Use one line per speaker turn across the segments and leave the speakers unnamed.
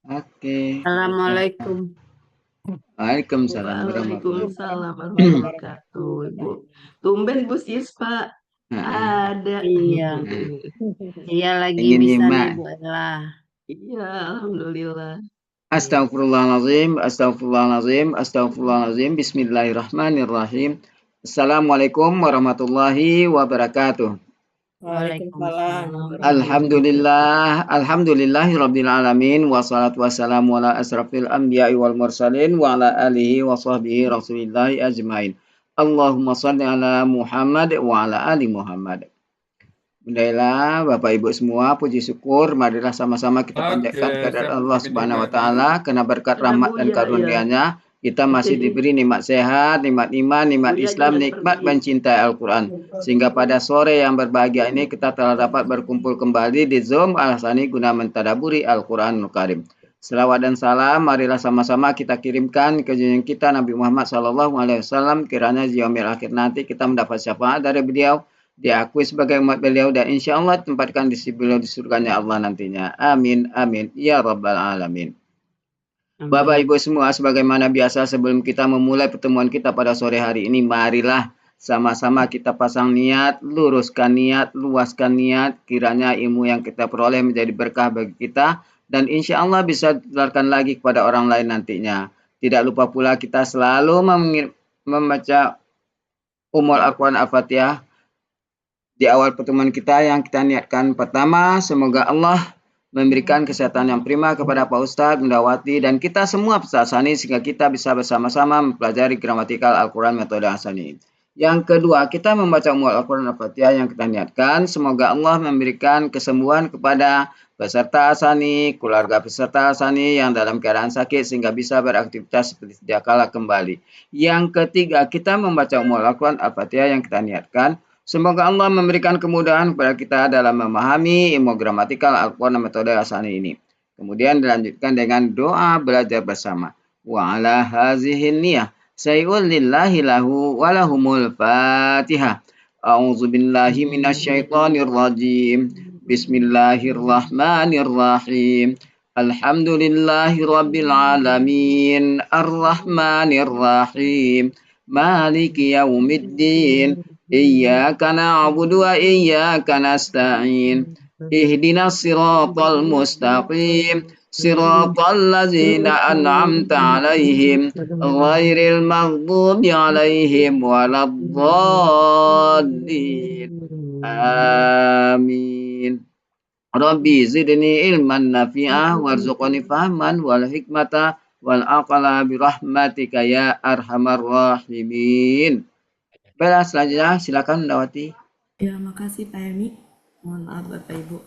Oke.
Assalamualaikum.
Waalaikumsalam warahmatullahi
Waalaikumsalam warahmatullahi wabarakatuh, Ibu. Tumben Bu Sispa ada.
Iya. Iya lagi
Ingin
bisa nih
nyimak.
Bu Ella.
Iya, alhamdulillah.
Astagfirullahaladzim, astagfirullahaladzim, astagfirullahaladzim. Bismillahirrahmanirrahim. Assalamualaikum warahmatullahi wabarakatuh.
Waalaikumsalam.
Alhamdulillah, alhamdulillahirabbil alamin, wassalatu wassalamu ala asrafil anbiya'i wal mursalin wa ala alihi wa sahbihi rasulillahi ajmain. Allahumma shalli ala Muhammad wa ala ali Muhammad. Alhamdulillah, Bapak Ibu semua, puji syukur, marilah sama-sama kita panjatkan kehadirat Allah Subhanahu wa taala karena berkat rahmat dan karunia-Nya kita masih diberi nikmat sehat, nikmat iman, nikmat Islam, nikmat mencintai Al-Qur'an. Sehingga pada sore yang berbahagia ini kita telah dapat berkumpul kembali di Zoom Al-Hasani guna mentadaburi Al-Qur'anul Karim. Selawat dan salam marilah sama-sama kita kirimkan ke junjungan kita Nabi Muhammad SAW, kiranya di yaumil akhir nanti kita mendapat syafaat dari beliau, diakui sebagai umat beliau, dan insya Allah tempatkan di beliau di surganya Allah nantinya. Amin, amin, ya rabbal alamin. Bapak Ibu semua, sebagaimana biasa sebelum kita memulai pertemuan kita pada sore hari ini, marilah sama-sama kita pasang niat, luruskan niat, luaskan niat, kiranya ilmu yang kita peroleh menjadi berkah bagi kita, dan insya Allah bisa ditularkan lagi kepada orang lain nantinya. Tidak lupa pula kita selalu membaca Al-Quran Al-Fatihah di awal pertemuan kita yang kita niatkan. Pertama, semoga Allah memberikan kesehatan yang prima kepada Pak Ustadz, Mendawati, dan kita semua peserta Hasani sehingga kita bisa bersama-sama mempelajari gramatikal Al-Quran metode Hasani. Yang kedua, kita membaca Al-Quran Al-Fatihah yang kita niatkan. Semoga Allah memberikan kesembuhan kepada peserta Hasani, keluarga peserta Hasani yang dalam keadaan sakit sehingga bisa beraktivitas seperti sedia kala kembali. Yang ketiga, kita membaca Al-Quran Al-Fatihah yang kita niatkan. Semoga Allah memberikan kemudahan kepada kita dalam memahami ilmu gramatikal Al-Quran metode Hasani ini. Kemudian dilanjutkan dengan doa belajar bersama. Wa ala hazihin niyah say'ul lillahi lahu walahumul fatihah. A'udzu billahi minasyaitonir rajim. Bismillahirrahmanirrahim. Alhamdulillahi rabbil alamin. Arrahmanir rahim. Maliki yaumiddin. Iyyaka na'budu wa iyyaka nasta'in. Ihdinas siratal mustaqim. Siratal ladzina an'amta 'alaihim ghairil maghdubi 'alaihim waladdallin. Amin. Rabbi zidni ilman nafi'ah warzuqni fahman wal hikmata wal aqla birahmatika ya arhamar rahimin. Baiklah, selanjutnya silakan Mendawati.
Ya, makasih Pak Helmi. Mohon maaf Bapak Ibu.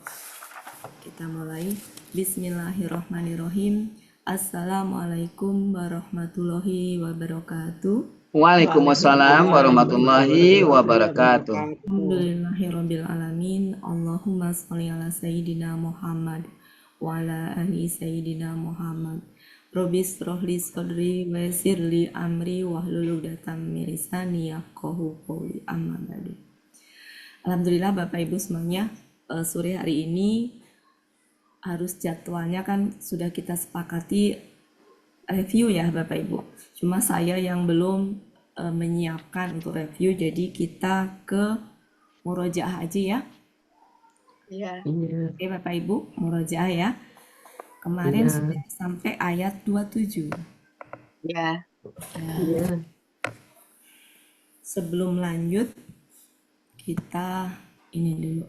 Kita mulai. Bismillahirrahmanirrahim. Assalamualaikum warahmatullahi wabarakatuh.
Waalaikumsalam warahmatullahi wabarakatuh.
Alhamdulillahirrabbilalamin. Allahumma sholli ala sayyidina Muhammad wa ala ali sayyidina Muhammad. Robis rohli sodri wa sirli amri wahlul 'uqdatam min lisani yafqahu qawli. Amma ba'du. Alhamdulillah Bapak Ibu semuanya, sore hari ini harus jadwalnya kan sudah kita sepakati review ya Bapak Ibu. Cuma saya yang belum menyiapkan untuk review, jadi kita ke murojaah aja ya.
Iya.
Oke Bapak Ibu, murojaah ya. Kemarin sudah sampai ayat 27.
Ya.
Sebelum lanjut, kita ini dulu.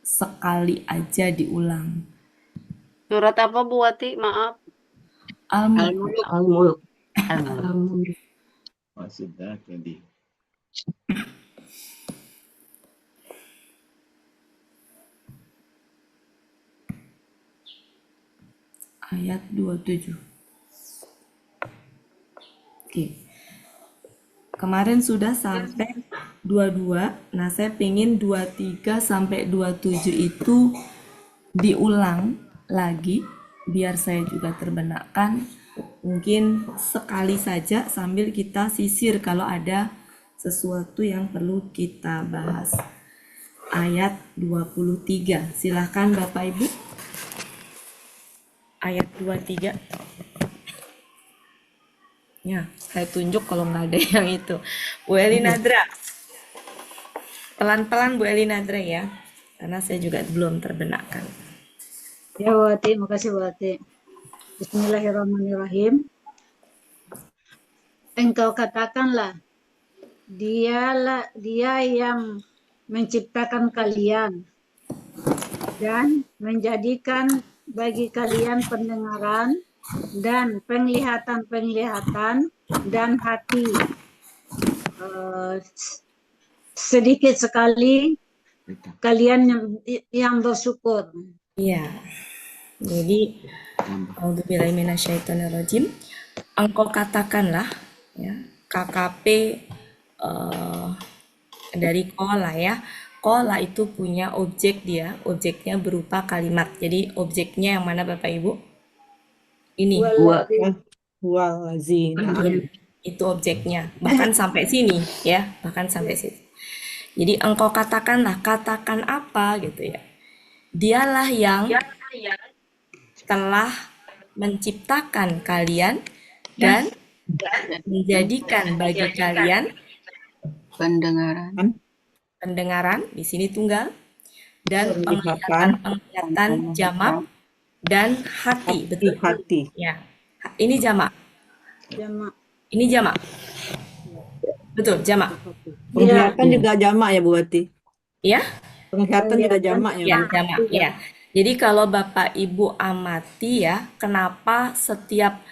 Sekali aja diulang.
Surat apa Bu Wati? Maaf.
Al-Mulk.
Al-Mulk.
Al-Mulk.
Sudah tadi.
Ayat 27. Oke. Kemarin sudah sampai 22. Nah, saya pengen 23 sampai 27 itu diulang lagi biar saya juga terbenakkan. Mungkin sekali saja sambil kita sisir kalau ada sesuatu yang perlu kita bahas. Ayat 23. Silahkan Bapak Ibu. ayat 23. Ya, saya tunjuk kalau nggak ada yang itu. Bu Eli Nadra, pelan-pelan Bu Eli Nadra ya, karena saya juga belum terbenakkan.
Ya Wati, makasih Wati. Bismillahirrahmanirrahim. Engkau katakanlah, dia yang menciptakan kalian dan menjadikan bagi kalian pendengaran dan penglihatan dan hati. Sedikit sekali kalian yang bersyukur.
Iya. Jadi A'udzubillahi minasyaitonirrajim. Engkau katakanlah ya, KKP dari kola ya. Kola itu punya objek dia, objeknya berupa kalimat. Jadi objeknya yang mana Bapak Ibu? Ini. Itu objeknya. Bahkan sampai sini ya, bahkan sampai sini. Jadi engkau katakanlah, katakan apa gitu ya. Dialah yang telah menciptakan kalian dan menjadikan bagi kalian pendengaran di sini tunggal dan penglihatan jamak dan hati, betul. Ya. Ini jamak. Ini jamak. Betul, jamak.
Penglihatan juga jamak ya Bu Wati?
Ya?
Penglihatan juga jamak ya?
Ya, jamak. Ya. Jadi kalau Bapak Ibu amati ya, kenapa setiap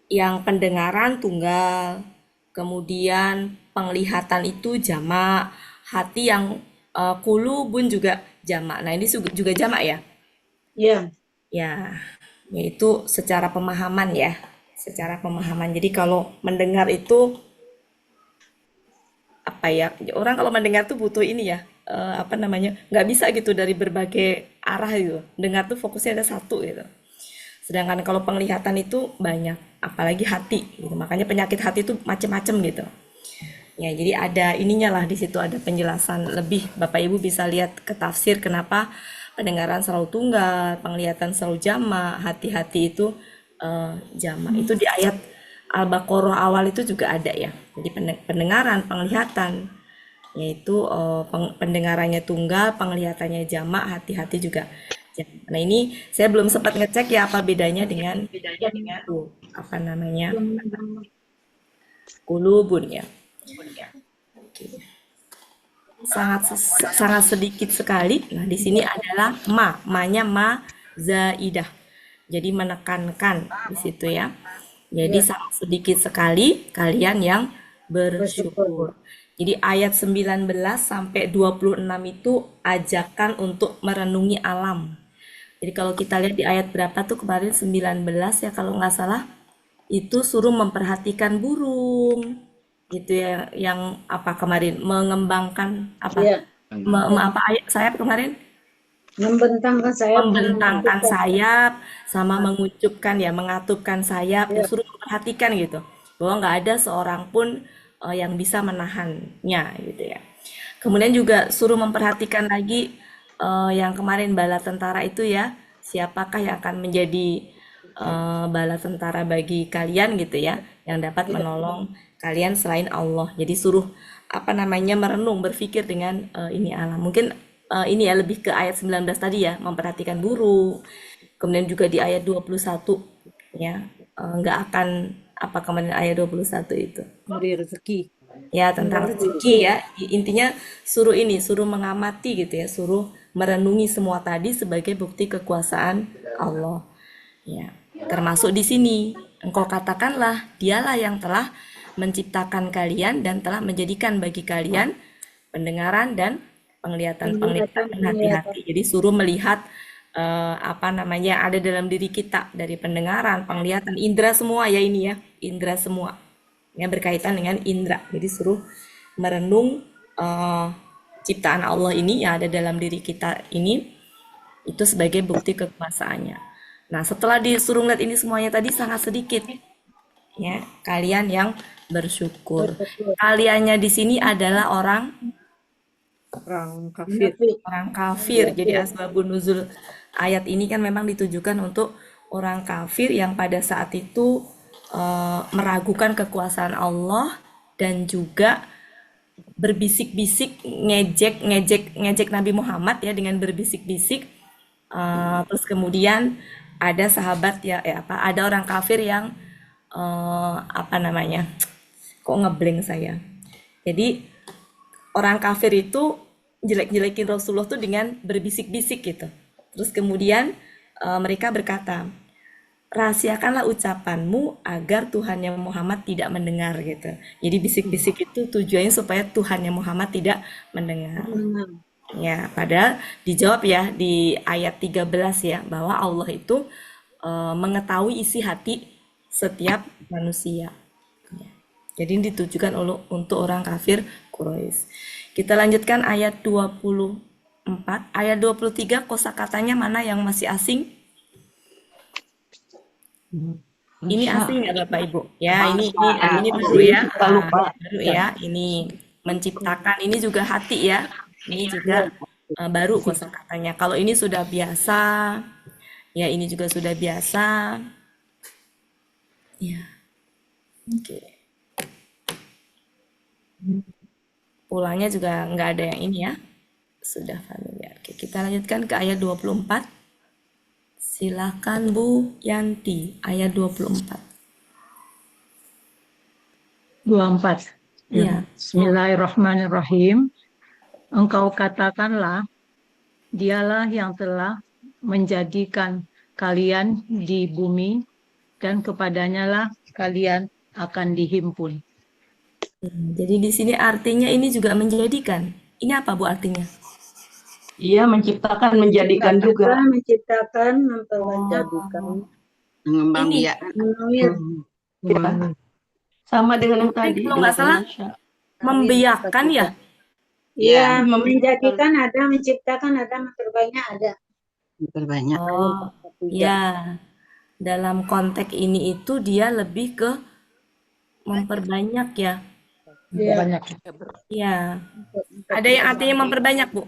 yang pendengaran tunggal, kemudian penglihatan itu jamak, hati yang kulubun juga jamak. Nah, ini juga jamak ya?
Iya.
Ya, yaitu secara pemahaman ya. Secara pemahaman. Jadi kalau mendengar itu apa ya? Orang kalau mendengar tuh butuh ini ya. Apa namanya? Nggak bisa gitu dari berbagai arah gitu. Dengar tuh fokusnya ada satu gitu. Sedangkan kalau penglihatan itu banyak, apalagi hati gitu. Makanya penyakit hati itu macam-macam gitu. Ya, jadi ada ininya lah di situ ada penjelasan lebih. Bapak Ibu bisa lihat ke tafsir kenapa pendengaran selalu tunggal, penglihatan selalu jamak, hati-hati itu jamak. Itu di ayat Al-Baqarah awal itu juga ada ya. Jadi pendengaran, penglihatan, yaitu pendengarannya tunggal, penglihatannya jamak, hati-hati juga jamak. Nah ini saya belum sempat ngecek ya apa bedanya dengan apa namanya kulubun ya. Oke. Sangat sedikit sekali. Nah, di sini adalah ma-nya ma zaidah. Jadi menekankan di situ ya. Jadi sangat sedikit sekali kalian yang bersyukur. Jadi ayat 19 sampai 26 itu ajakan untuk merenungi alam. Jadi kalau kita lihat di ayat berapa tuh kemarin 19 ya kalau nggak salah itu suruh memperhatikan burung gitu ya, yang apa kemarin mengembangkan apa apa ayat sayap kemarin membentangkan sayap sama mengucupkan ya mengatupkan sayap ya, suruh memperhatikan gitu bahwa nggak ada seorang pun yang bisa menahannya gitu ya. Kemudian juga suruh memperhatikan lagi yang kemarin bala tentara itu ya, siapakah yang akan menjadi bala tentara bagi kalian gitu ya, yang dapat menolong kalian selain Allah. Jadi suruh apa namanya merenung, berpikir dengan ini alam. Mungkin ini ya lebih ke ayat 19 tadi ya, memperhatikan burung. Kemudian juga di ayat 21 ya, nggak akan apa kemarin ayat 21 itu.
Memberi rezeki.
Ya, tentang rezeki ya. Intinya suruh ini, suruh mengamati gitu ya, suruh merenungi semua tadi sebagai bukti kekuasaan Allah. Ya, termasuk di sini. Engkau katakanlah, dialah yang telah menciptakan kalian dan telah menjadikan bagi kalian pendengaran dan penglihatan dan hati-hati. Jadi suruh melihat apa namanya ada dalam diri kita dari pendengaran, penglihatan, indera semua ya ini ya, indera semua. Ya berkaitan dengan indera. Jadi suruh merenung ciptaan Allah ini yang ada dalam diri kita ini itu sebagai bukti kekuasaannya. Nah, setelah disuruh lihat ini semuanya tadi sangat sedikit ya kalian yang bersyukur. Kaliannya di sini adalah orang
kafir.
Orang kafir. Jadi asbabun nuzul ayat ini kan memang ditujukan untuk orang kafir yang pada saat itu meragukan kekuasaan Allah dan juga berbisik-bisik ngejek Nabi Muhammad ya, dengan berbisik-bisik. Terus kemudian ada sahabat ya, ada orang kafir yang apa namanya, kok ngeblank saya. Jadi orang kafir itu jelek-jelekin Rasulullah tuh dengan berbisik-bisik gitu. Terus kemudian mereka berkata, rahasiakanlah ucapanmu agar Tuhannya Muhammad tidak mendengar gitu. Jadi bisik-bisik itu tujuannya supaya Tuhannya Muhammad tidak mendengar. Ya, padahal dijawab ya di ayat 13 ya, bahwa Allah itu mengetahui isi hati setiap manusia. Ya. Jadi ditujukan untuk orang kafir Quraisy. Kita lanjutkan ayat 24. Ayat 23 kosakatanya mana yang masih asing? Ini asing ya Bapak Ibu? Ya, ini baru ya. Baru ya. Ini menciptakan, ini juga hati ya. Ini juga baru kosakatanya. Kalau ini sudah biasa, ya ini juga sudah biasa. Ya. Oke. Pulangnya juga nggak ada yang ini ya. Sudah familiar. Oke, kita lanjutkan ke ayat 24. Silakan Bu Yanti, ayat 24.
24.
Ya.
Bismillahirrahmanirrahim. Engkau katakanlah, dialah yang telah menjadikan kalian di bumi dan kepadanya lah kalian akan dihimpun.
Jadi di sini artinya ini juga menjadikan. Ini apa Bu artinya?
Iya, menciptakan, menjadikan juga.
Menciptakan, memperjadikan,
Mengembang
Ini.
biak.
Ya, sama dengan yang tadi.
Kalau nggak salah, membiarkan ya.
Iya,
Ya.
menjadikan ada, menciptakan ada, memperbanyak ada.
Memperbanyak.
Oh, ya. Dalam konteks ini itu dia lebih ke memperbanyak ya.
Banyak.
Ya. Ada yang artinya memperbanyak, Bu?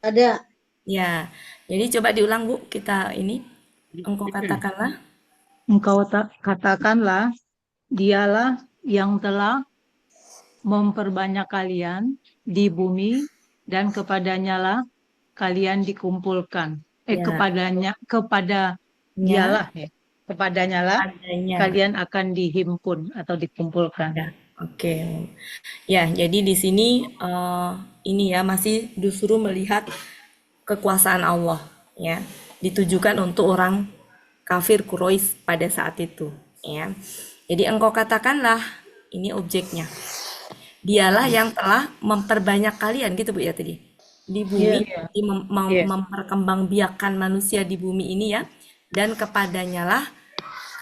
Ada.
Ya. Jadi coba diulang, Bu. Kita ini. Engkau katakanlah.
Engkau katakanlah, dialah yang telah memperbanyak kalian di bumi dan kepadanya lah kalian dikumpulkan.
Ya.
Kepada dialah ya. Kepadanya lah
Adanya.
kalian akan dihimpun atau dikumpulkan.
Ya, oke. Ya, jadi di sini ini ya masih disuruh melihat kekuasaan Allah ya. Ditujukan untuk orang kafir Quraisy pada saat itu ya. Jadi engkau katakanlah, ini objeknya. Dialah yang telah memperbanyak kalian gitu Bu ya tadi. Di bumi,
Iya.
memperkembangbiakan manusia di bumi ini ya. Dan kepadanya lah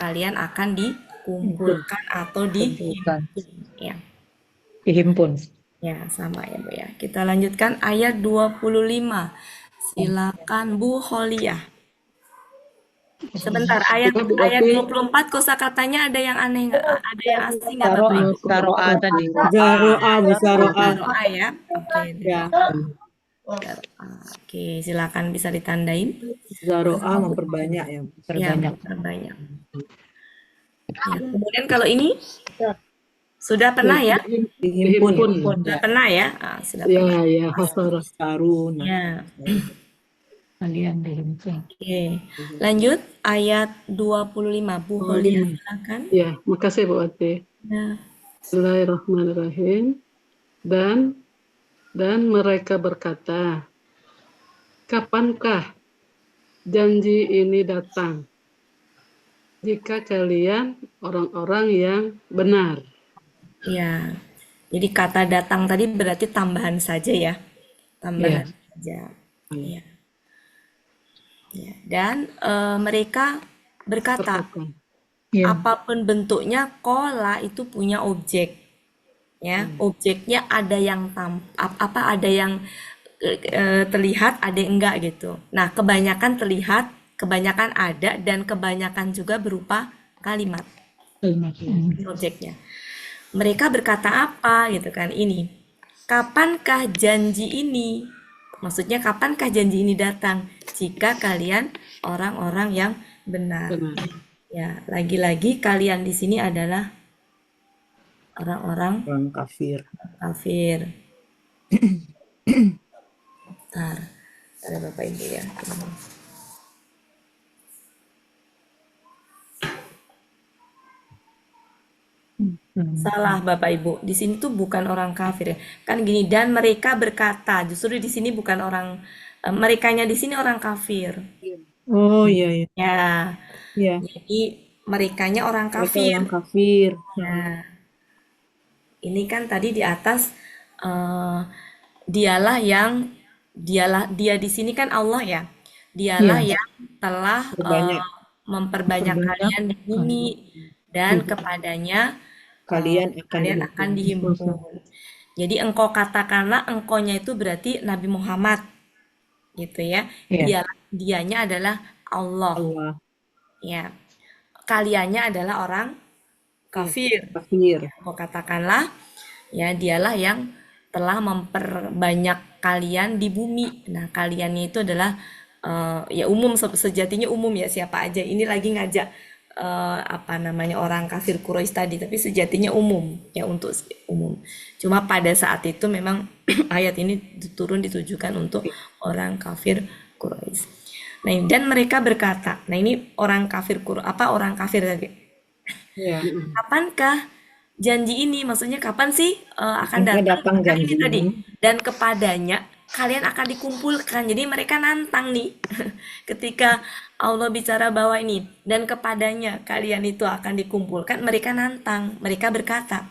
kalian akan dikumpulkan atau dihimpun ya.
Dihimpun.
Ya, sama ya Bu ya. Kita lanjutkan ayat 25. Silakan Bu Holiah. Sebentar, ayat 24 kosakatanya ada yang aneh nggak? Ada yang asing nggak Bapak Ibu?
Saro'a tadi.
Zaro'a, Bu Zaro'a.
Zaro'a ya. Oke.
Ya.
Zaro'a. Oke, silakan bisa ditandain.
Zaro'a memperbanyak ya.
Ya, memperbanyak. Ya, kemudian kalau ini sudah pernah ya?
Dihimpun.
Sudah pernah ya? Sudah pernah.
Ya, hasarah.
Sarun.
Ya.
Kalian dihimpun.
Oke. Lanjut ayat 25. Bu Holiah silakan.
Ya, makasih Bu Ati.
Ya.
Bismillahirrahmanirrahim. Dan mereka berkata, kapankah janji ini datang? Jika kalian orang-orang yang benar.
Ya. Jadi kata datang tadi berarti tambahan saja ya. Tambahan saja. Ya. Ya. Dan mereka berkata, apapun bentuknya, kola itu punya objek. Ya, objeknya ada yang ada yang terlihat, ada yang enggak gitu. Nah, kebanyakan terlihat, kebanyakan ada, dan kebanyakan juga berupa kalimat. Objeknya. Mereka berkata apa gitu kan ini? Kapankah janji ini? Maksudnya kapankah janji ini datang? Jika kalian orang-orang yang benar.
Benar.
Ya, lagi-lagi kalian di sini adalah orang-orang
Orang kafir.
kafir. Bentar, ada Bapak Ibu ya. Salah Bapak Ibu. Di sini tuh bukan orang kafir ya. Kan gini, dan mereka berkata, justru di sini bukan orang merekanya di sini orang kafir.
Oh iya iya.
Ya,
Iya.
jadi merekanya orang
Mereka
kafir.
orang kafir.
Ya, ini kan tadi di atas dialah yang dia di sini kan Allah ya. Dialah
Iya.
yang telah
Perbanyak.
memperbanyak kalian di bumi dan kepadanya
Kalian akan
kalian akan
dihimpun.
dihimpun. Jadi engkau katakanlah engkaunya itu berarti Nabi Muhammad gitu ya.
Iya.
Dianya adalah Allah.
Allah.
Ya. Kaliannya adalah orang kafir.
Kafir.
Engkau katakanlah ya dialah yang telah memperbanyak kalian di bumi. Nah, kaliannya itu adalah ya umum, sejatinya umum ya, siapa aja. Ini lagi ngajak apa namanya orang kafir Quraisy tadi, tapi sejatinya umum ya, untuk umum. Cuma pada saat itu memang ayat ini turun ditujukan untuk orang kafir Quraisy. Nah, dan mereka berkata, nah ini orang kafir orang kafir tadi.
Iya.
Kapankah janji ini? Maksudnya kapan sih akan
Maka
datang?
datang
Kan
janji
ini tadi.
ini.
Dan kepadanya kalian akan dikumpulkan. Jadi mereka nantang nih. Ketika Allah bicara bahwa ini dan kepadanya kalian itu akan dikumpulkan, mereka nantang. Mereka berkata,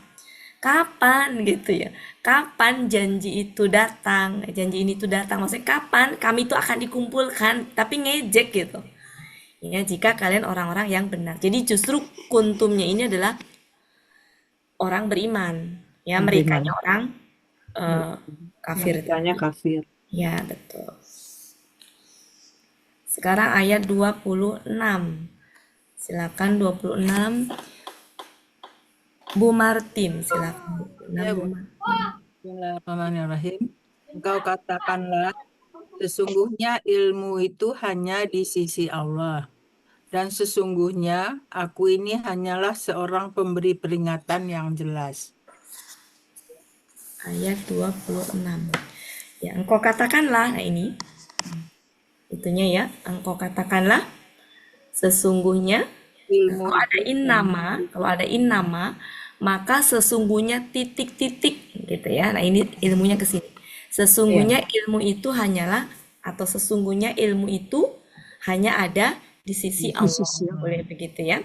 kapan gitu ya? Kapan janji itu datang? Janji ini tuh datang. Maksudnya kapan kami itu akan dikumpulkan? Tapi ngejek gitu. Ya, jika kalian orang-orang yang benar. Jadi justru kuntumnya ini adalah orang beriman. Ya, mereka orang kafir.
Mereka kafir.
Ya, betul. Sekarang ayat 26. Silakan 26. Bu Martin, silakan.
Ya, Bu. Bismillahirrahmanirrahim. Engkau katakanlah, sesungguhnya ilmu itu hanya di sisi Allah. Dan sesungguhnya aku ini hanyalah seorang pemberi peringatan yang jelas.
Ayat 26. Ya, engkau katakanlah, nah ini itunya ya, engkau katakanlah sesungguhnya
Ilmu
kalau ada in nama, maka sesungguhnya titik-titik gitu ya. Nah, ini ilmunya ke sini. Sesungguhnya ilmu itu hanyalah, atau sesungguhnya ilmu itu hanya ada di sisi Allah. Boleh begitu ya.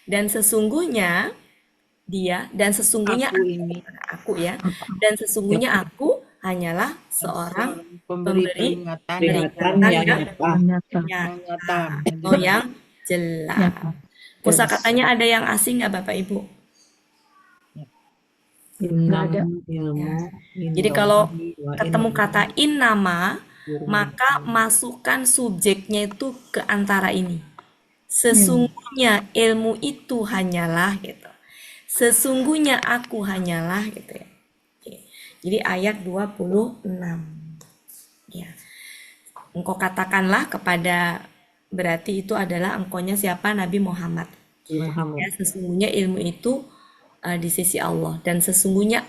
Dan sesungguhnya aku ya. Dan sesungguhnya aku hanyalah seorang pemberi
Peringatan yang nyata.
nyata.
atau yang jelas. Kosakatanya ada yang asing nggak Bapak Ibu? Jadi kalau ketemu kata in nama, maka masukkan subjeknya itu ke antara ini. Sesungguhnya ilmu itu hanyalah gitu. Sesungguhnya aku hanyalah gitu ya. Oke. Jadi ayat 26. Ya. Engkau katakanlah kepada, berarti itu adalah engkaunya siapa? Nabi Muhammad. Ya, sesungguhnya ilmu itu di sisi Allah, dan sesungguhnya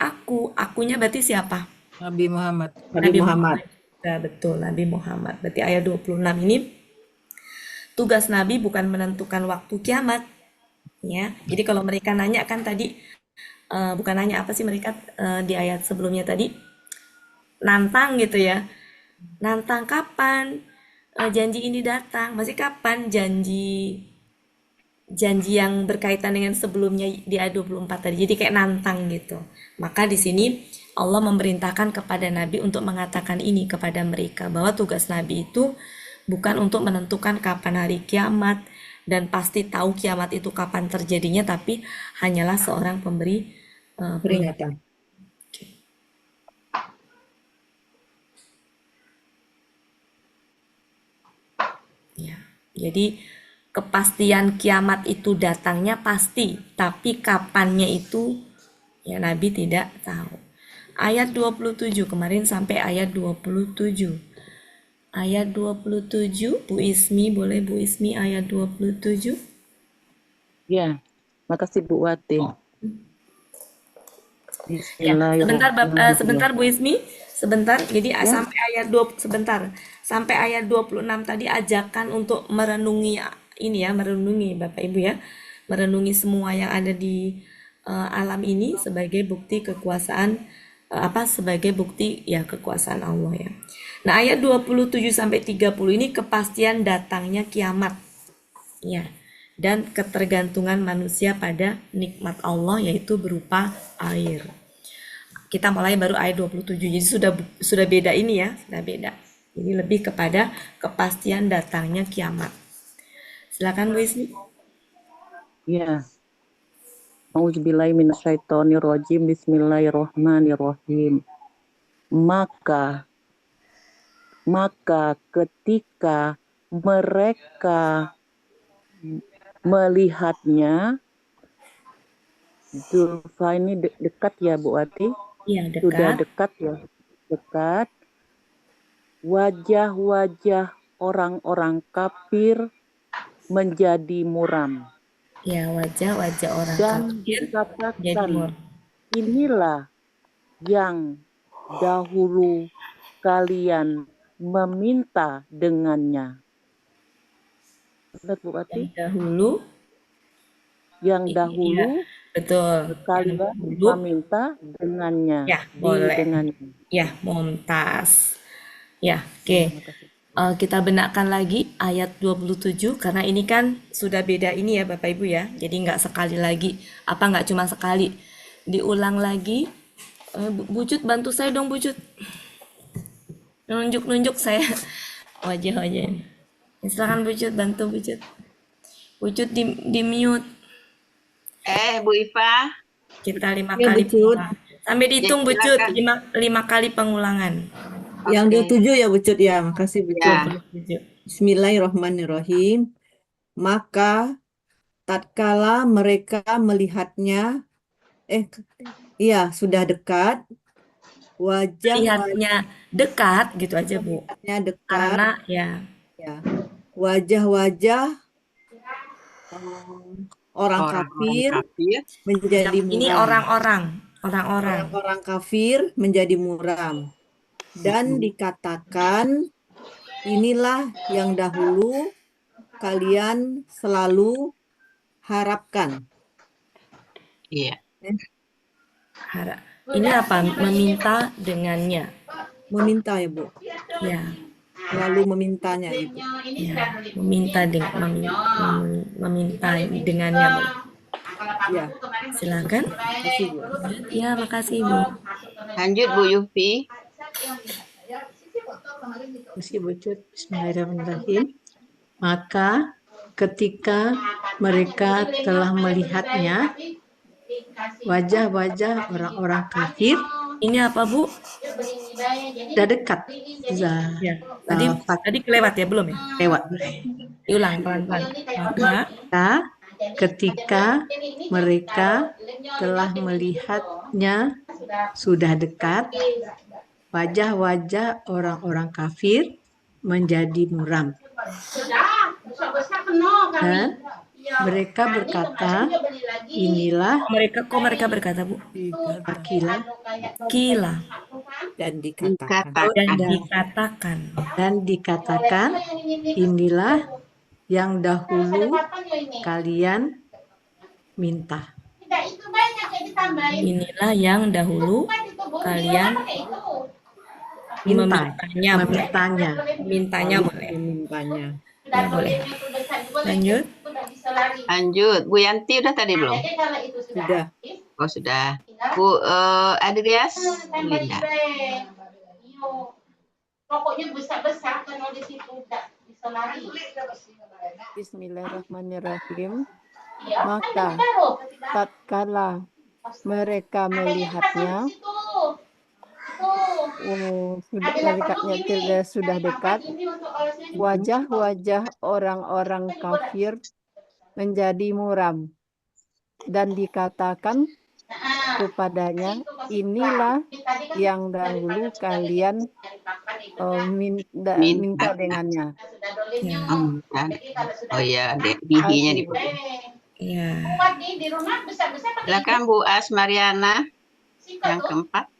akunya berarti siapa?
Nabi Muhammad.
Nabi Muhammad.
Ya, betul, Nabi Muhammad. Berarti ayat 26 ini tugas Nabi bukan menentukan waktu kiamat. Ya, jadi kalau mereka nanya kan tadi, bukan nanya apa sih mereka di ayat sebelumnya tadi, nantang gitu ya, nantang kapan janji ini datang, masih kapan janji yang berkaitan dengan sebelumnya di ayat 24 tadi. Jadi kayak nantang gitu. Maka di sini Allah memerintahkan kepada Nabi untuk mengatakan ini kepada mereka, bahwa tugas Nabi itu bukan untuk menentukan kapan hari kiamat dan pasti tahu kiamat itu kapan terjadinya, tapi hanyalah seorang pemberi peringatan. Ya, jadi kepastian kiamat itu datangnya pasti, tapi kapannya itu ya Nabi tidak tahu. Ayat 27 kemarin sampai ayat 27. Ayat 27, Bu Ismi, boleh Bu Ismi ayat 27?
Ya, makasih Bu Wati.
Ya, sebentar
Bismillahirrahmanirrahim.
Bu Ismi, sebentar. Jadi
Ya.
sampai ayat 26 tadi ajakan untuk merenungi ini ya, merenungi Bapak Ibu ya. Merenungi semua yang ada di alam ini sebagai bukti kekuasaan sebagai bukti ya kekuasaan Allah ya. Nah, ayat 27 sampai 30 ini kepastian datangnya kiamat. Ya. Dan ketergantungan manusia pada nikmat Allah yaitu berupa air. Kita mulai baru ayat 27. Jadi sudah beda ini ya, sudah beda. Jadi lebih kepada kepastian datangnya kiamat. Silakan Bu Ismi.
Ya. Auzubillahi minasyaitonirrajim. Bismillahirrahmanirrahim. Maka ketika mereka melihatnya, Zulfa ini dekat ya Bu Wati?
Iya, dekat.
Sudah dekat ya, dekat. Wajah-wajah orang-orang kafir menjadi muram.
Ya, wajah-wajah orang
Dan
kafir
dikatakan,
jadi muram.
inilah yang dahulu kalian meminta dengannya. Benar Bu Wati? Yang dahulu
betul.
kalian meminta dengannya.
Ya, boleh.
Dengannya.
Ya, mumtaz. Ya, oke. Kita benarkan lagi ayat 27 karena ini kan sudah beda ini ya Bapak Ibu ya. Jadi nggak sekali lagi, nggak cuma sekali. Diulang lagi. Bucut bantu saya dong Bucut. Nunjuk saya wajah-wajah. Silakan Bucut, bantu Bucut. Bucut di mute.
Bu Iva.
Kita 5
Ya,
kali
Bucut.
sampai dihitung
Ya,
Bucut
silakan.
5 kali pengulangan.
Yang 27 ya Bucut ya, makasih Bucut.
Ya.
Bismillahirrahmanirrahim. Maka tatkala mereka melihatnya, sudah dekat,
Lihatnya dekat gitu aja Bu.
dekat,
Karena ya
wajah-wajah orang kafir menjadi muram.
Ini orang-orang
kafir menjadi muram. Dan dikatakan, inilah yang dahulu kalian selalu harapkan.
Iya.
Ini apa? Meminta dengannya.
Meminta ya Bu.
Ya.
Lalu memintanya Ibu.
Ya. Meminta dengannya Bu.
Ya.
Silakan.
Makasih Bu.
Ya, makasih Bu.
Lanjut Bu Yufi.
Bismillahirrahmanirrahim. Maka ketika mereka telah melihatnya, wajah-wajah orang-orang kafir.
Ini apa Bu?
Sudah dekat.
Ya. Tadi kelewat ya belum ya?
Lewat.
Diulang pelan-pelan.
Maka ketika mereka telah melihatnya sudah dekat, wajah-wajah orang-orang kafir menjadi muram. Dan mereka berkata, inilah
mereka berkata Bu? Kila.
Dan
dikatakan, inilah yang dahulu kalian minta.
Inilah yang dahulu kalian mintanya boleh. Ya, boleh.
Lanjut. Bu Yanti udah tadi belum?
Sudah.
Oh, sudah. Bu Adrias Linda.
Pokoknya besar-besar kan di situ bisa lari.
Bismillahirrahmanirrahim. Maka tatkala mereka melihatnya, sudah dekat, wajah-wajah orang-orang kafir menjadi muram, dan dikatakan kepadanya, inilah yang dahulu kalian minta
Minta.
dengannya.
Ya.
Oh ya, bihinya di
Ya.
Silakan Bu Asmariana yang keempat.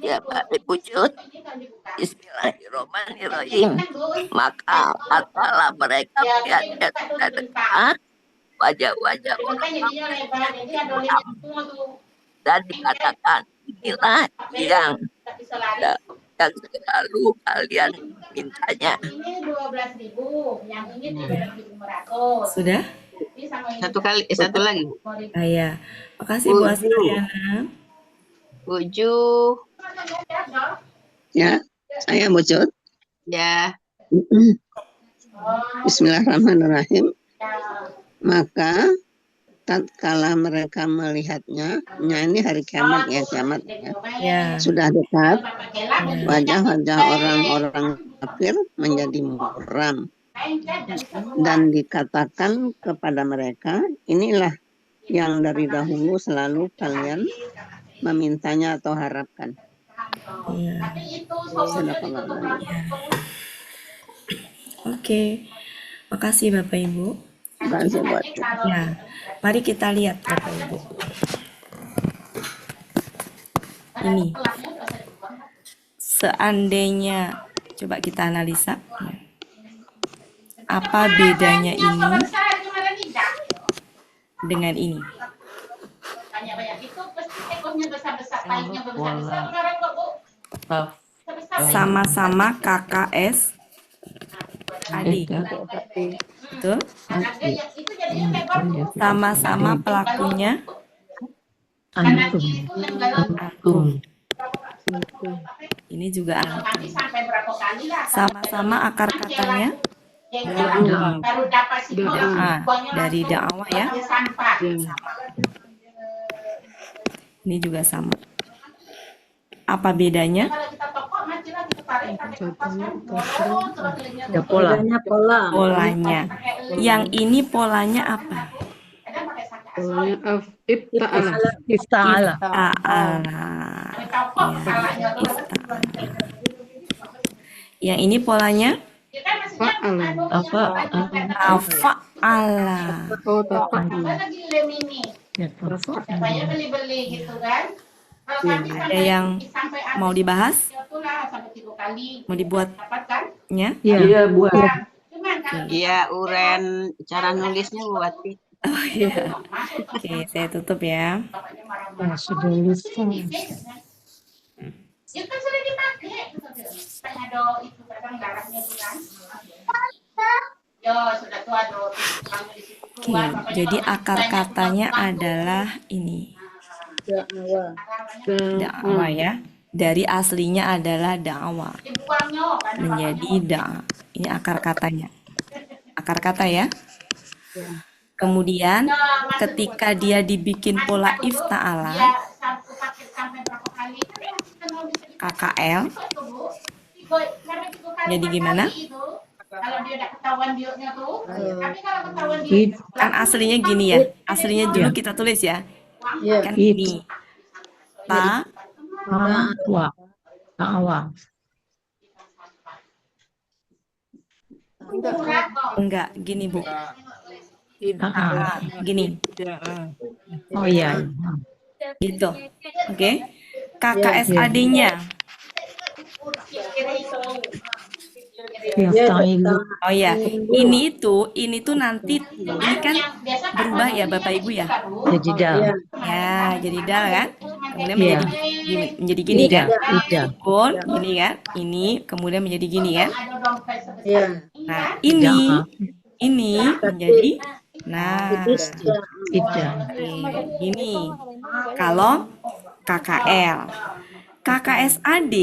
Ya Pak Wujud. Bismillahirrahmanirrahim. Maka apabila mereka melihatnya sudah dekat, wajah-wajah orang dan dikatakan inilah yang selalu kalian mintanya.
Sudah?
Satu lagi Bu.
Ya. Makasih Bu Asmariana.
Uju.
Ya, saya Wujud.
Ya.
Bismillahirrahmanirrahim. Maka tatkala mereka melihatnya, ini hari kiamat ya, sudah dekat, wajah-wajah orang-orang kafir menjadi muram, dan dikatakan kepada mereka, inilah yang dari dahulu selalu kalian memintanya atau harapkan.
Oke, makasih Bapak Ibu. Ya, mari kita lihat Bapak Ibu. Ini, seandainya coba kita analisa, apa bedanya ini dengan ini? Sama-sama KKS adik, betul? Sama-sama pelakunya antum. Ini juga antum. Sama-sama akar katanya dari dakwah ya. Ini juga sama. Apa bedanya? Polanya. Yang ini polanya apa?
Polanya ifta'ala.
Ifta'ala. Yang ini polanya? Fa'ala. Ada yang mau dibahas? Mau dibuatnya?
Iya, buat.
Iya, uren cara nulisnya Bu Wati.
Oh iya. Oke, saya tutup ya.
Sudah lusa.
Ya kan sudah dipakai. Ada itu kadang darahnya itu kan. Yo, sudah tua do.
Oke, jadi akar katanya adalah ini. Dakwah ya. Dari aslinya adalah dakwah. Menjadi da. Ini akar katanya. Akar kata ya. Kemudian ketika dia dibikin pola ifta'ala, KKL, jadi gimana? Kan aslinya gini ya. Aslinya dulu kita tulis ya. Kan ini. Enggak, gini Bu. Gini.
Oh iya.
Gitu. Oke. KKSAD-nya. Oh ya, ini tuh nanti ini kan berubah ya Bapak Ibu ya.
Jadi dal.
Ya, jadi dal kan. Kemudian menjadi gini kan. Pun gini kan. Ini kemudian menjadi gini kan. Nah, ini menjadi gini. Kalau KKL. KKSAD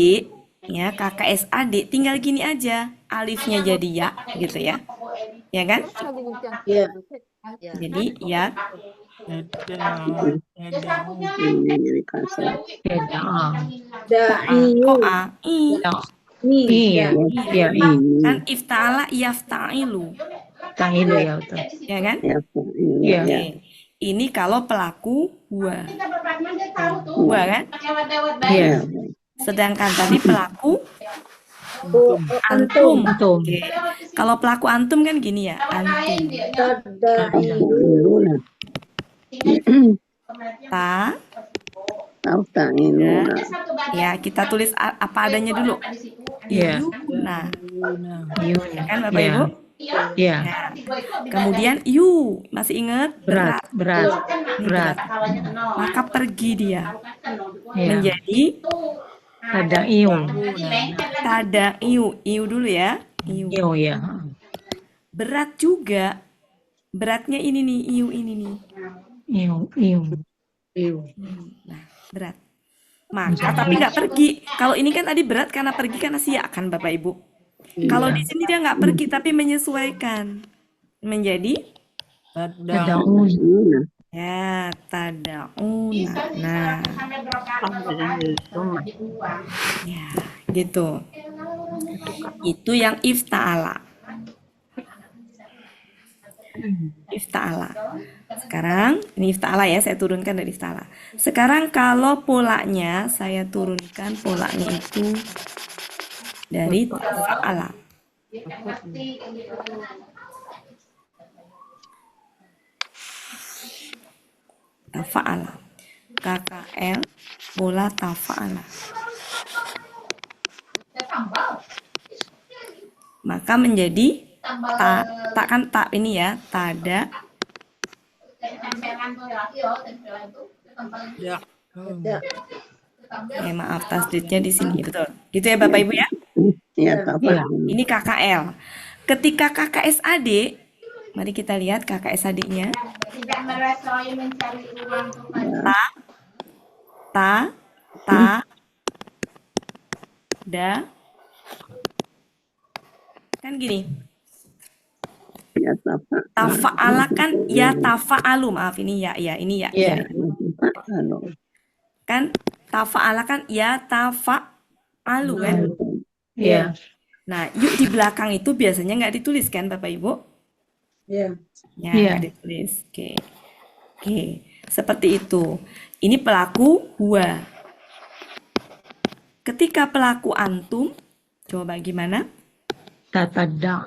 ya, KKSAD tinggal gini aja, alifnya jadi ya gitu ya. Ya kan?
Iya.
Jadi ya. Kan ifta'ala yafta'ilu.
Ta'ilu ya betul.
Ya kan?
Iya.
Ini kalau pelaku huwa kan?
Iya.
Sedangkan tadi pelaku
Antum.
Oke. Kalau pelaku antum kan gini ya, antum.
Tada'iluna.
Ta.
Tada'iluna.
Ya, kita tulis apa adanya dulu.
Iya.
Nah,
Yuna.
kan Bapak
Iya.
Ibu?
Iya.
Nah, kemudian you, masih ingat?
Berat. Berat.
Ini
Berat.
Maka pergi dia
Iya.
menjadi
Tada'iyun.
iu dulu ya. Iu.
Iyo ya.
Berat juga. Beratnya ini nih, iu ini nih.
Iyo.
Nah, berat. Maka tapi nggak pergi. Kalau ini kan tadi berat karena pergi karena siak kan Bapak Ibu. Kalau di sini dia nggak pergi tapi menyesuaikan menjadi
Tada'una.
ya tadauna. Nah, ya gitu. Itu yang ifta'ala. Ifta'ala. Sekarang ini ifta'ala ya, saya turunkan dari ifta'ala. Sekarang kalau polanya saya turunkan polanya itu dari tafa'ala. Tafa'ala. KKL pola tafa'ala. Maka menjadi kan tak ini ya, tada. Maaf, tasdidnya di sini, betul. Gitu ya Bapak Ibu ya?
Iya, Tafa.
Ini KKL. Ketika KKSAD, mari kita lihat KKSAD-nya.
Tidak merasoi mencari uang
da. Kan gini.
Ya, Tafa.
Tafa'ala kan ya tafa'alu. Maaf ini ya. Kan tafa'ala kan ya tafa'alu kan?
Iya.
Nah, yuk di belakang itu biasanya nggak ditulis kan Bapak Ibu?
Iya.
Ya,
Iya.
nggak ditulis. Oke. Seperti itu. Ini pelaku huwa. Ketika pelaku antum, coba gimana?
Tatada.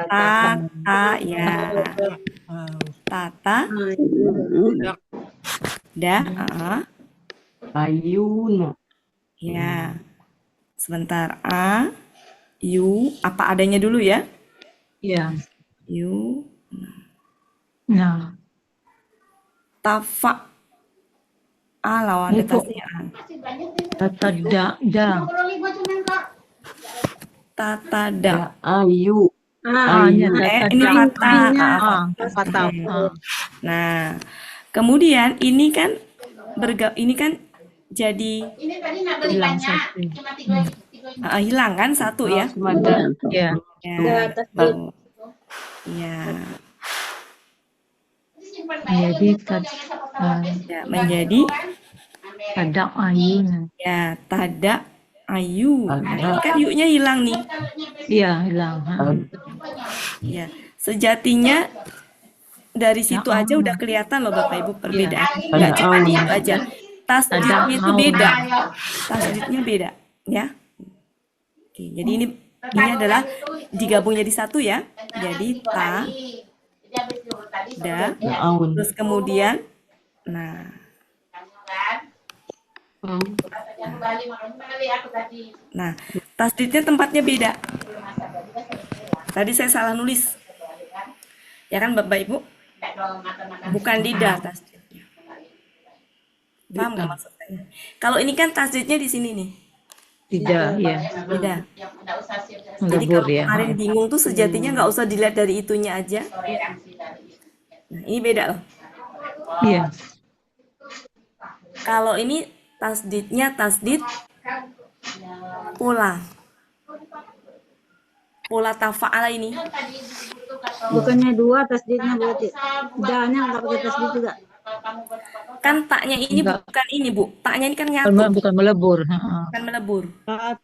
Ya. Tata.
Ayuna.
Ya. Sebentar. Yu. Apa adanya dulu ya?
Iya.
Yu.
Nah.
Tafa. Lawan detasnya.
Tatada.
Tatada.
Ayu.
Ini
Fatah.
Nah, kemudian ini kan ini kan jadi
Ini tadi nak beli banyak, cuma tiga
hilang kan satu ya?
Iya.
Ya.
Jadi
menjadi
tada ayuna.
Ya, tada ayu. Nah, ini kan yuknya hilang nih.
Iya, hilang.
Ya, sejatinya dari situ aja udah kelihatan loh Bapak Ibu perbedaan. Nggak cuma di itu aja. Tasdidnya itu beda. Tasdidnya beda, ya. Oke, jadi ini adalah digabung jadi satu ya. Jadi ta, da, terus kemudian, nah. Nah, tasdidnya tempatnya beda. Tadi saya salah nulis. Ya kan Bapak Ibu? Bukan di da tasdidnya. Paham nggak maksud saya? Kalau ini kan tasdidnya di sini nih.
Tidak, ya.
Tidak. Jadi kalau kemarin bingung tuh sejatinya nggak usah dilihat dari itunya aja. Nah, ini beda loh.
Iya.
Kalau ini tasdidnya tasdid pola tafa'ala ini.
Bukannya dua tasdidnya berarti. Danya nggak pakai tasdid juga.
Kan taknya ini bukan ini Bu. Taknya ini kan nyatu.
Bukan melebur.
Bukan melebur.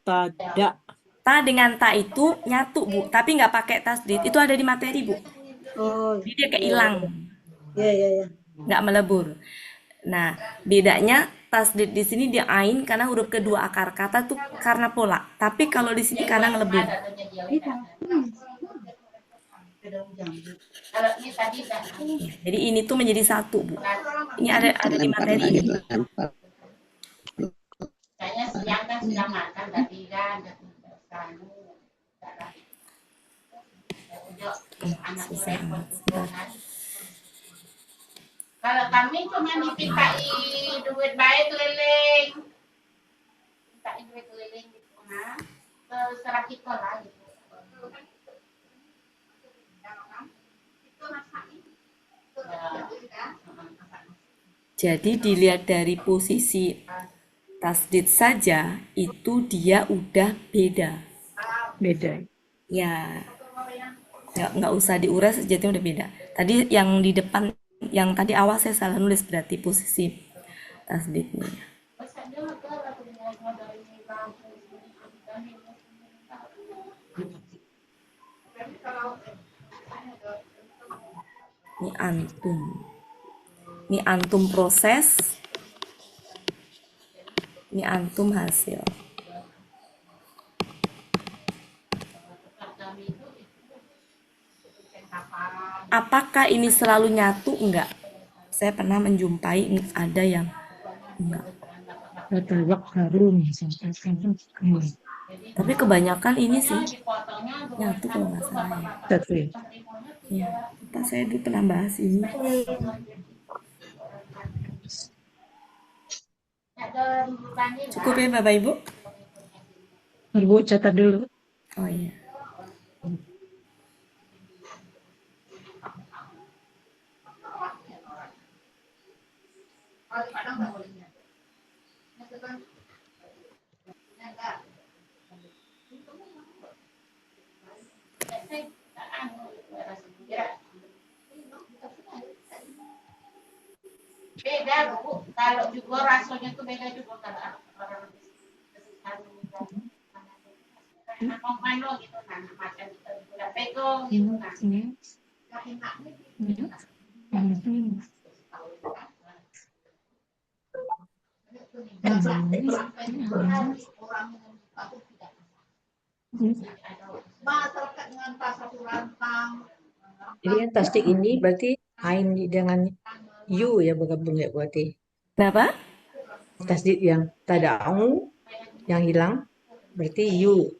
Tada.
Ta dengan ta itu nyatu Bu. Tapi nggak pakai tasdid. Itu ada di materi Bu.
Oh.
Jadi dia kayak hilang.
Iya.
Nggak melebur. Nah, bedanya tasdid di sini di ain karena huruf kedua akar kata tuh karena pola. Tapi kalau di sini karena ngelebur.
Kalau ini tadi kan
Ya, jadi ini tuh menjadi satu, Bu. Ini ada di materi ini.
kayaknya siang kan sudah makan tadi kan.
Susah amat.
Kalau kami cuma dimintai duit baik keliling. Mintai duit keliling gitu nah. Terserah kita lah gitu.
Jadi dilihat dari posisi tasdid saja itu dia udah beda.
Beda.
Ya, nggak usah diuras, sejatinya udah beda. Tadi yang di depan, yang tadi awal saya salah nulis berarti posisi tasdidnya. Ini antum. Ini antum proses. Ini antum hasil. Apakah ini selalu nyatu? Enggak. Saya pernah menjumpai ada yang enggak. Tapi kebanyakan ini sih nyatu kalau nggak salah ya. Ya, Pak, saya dulu pernah bahas ini. Cukup ya Bapak Ibu?
Ibu catat dulu.
Oh iya.
Beda Bu, kalau juga rasanya tuh beda juga kalau orang mano gitu nah makan gitu udah pegang gitu
Jadi yang tasdik ini berarti ain dengan you ya bergabung ya berarti.
Kenapa?
Tasdik yang tada'u yang hilang berarti you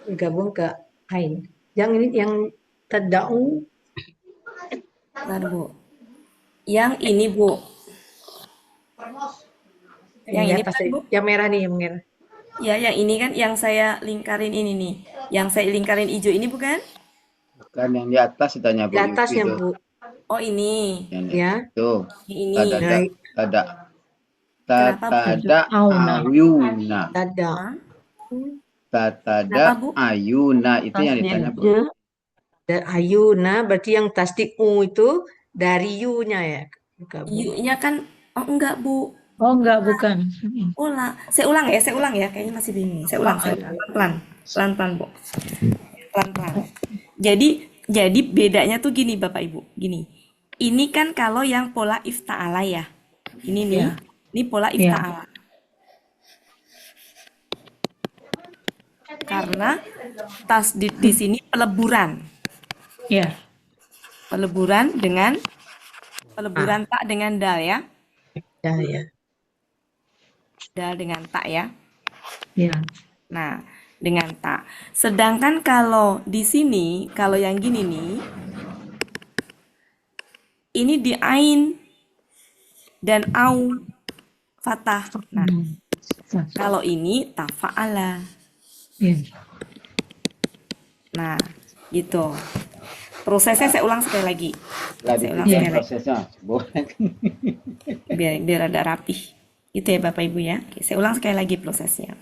bergabung ke ain. Yang ini yang tada'u.
Bentar, Bu. Yang ini, Bu. Yang ini
pasti,
Bu.
yang merah nih, yang merah.
Ya, yang ini kan yang saya lingkarin ini nih. Yang saya lingkarin hijau ini bukan?
Bukan yang di atas ditanya Bu.
Di atasnya, Bu.
Oh, ini.
Ya.
Tuh.
Ini.
Tada ayuna. Tada ayuna itu yang ditanya Bu.
Dan ayuna berarti yang tasdik itu dari you-nya ya.
You-nya kan enggak, Bu.
Oh, enggak, bukan.
Saya ulang ya. Kayaknya masih bingung. Saya ulang. Pelan-pelan, Bu. Pelan-pelan. Jadi bedanya tuh gini, Bapak Ibu. Gini. Ini kan kalau yang pola ifta'ala ya. Ini nih. Ya. Ini pola ifta'ala. Karena tasdid di sini peleburan.
Ya.
Peleburan tak dengan dal ya.
Ya, ya.
Dal dengan tak ya.
Ya.
Nah, dengan tak. Sedangkan kalau di sini, kalau yang gini nih, ini di ain dan au fathah. Nah, kalau ini tafa'ala.
Ya.
Nah, gitu. Prosesnya saya ulang sekali lagi.
Prosesnya.
Biar ada rapih. Itu ya Bapak Ibu ya. Oke, saya ulang sekali lagi prosesnya.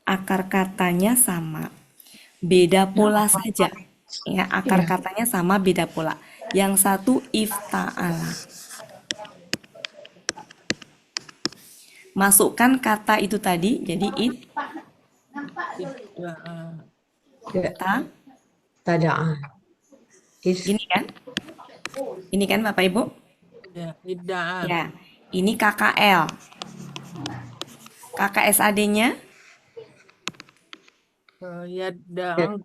Akar katanya sama. Beda pola saja. Ya, akar katanya sama, beda pola. Yang satu ifta'ala. Masukkan kata itu tadi, jadi Ta,
Tada'a.
gini kan? Ini kan Bapak Ibu?
Ya, idda'a.
Ya, ini KKL. KKSAD-nya
Yadda'u.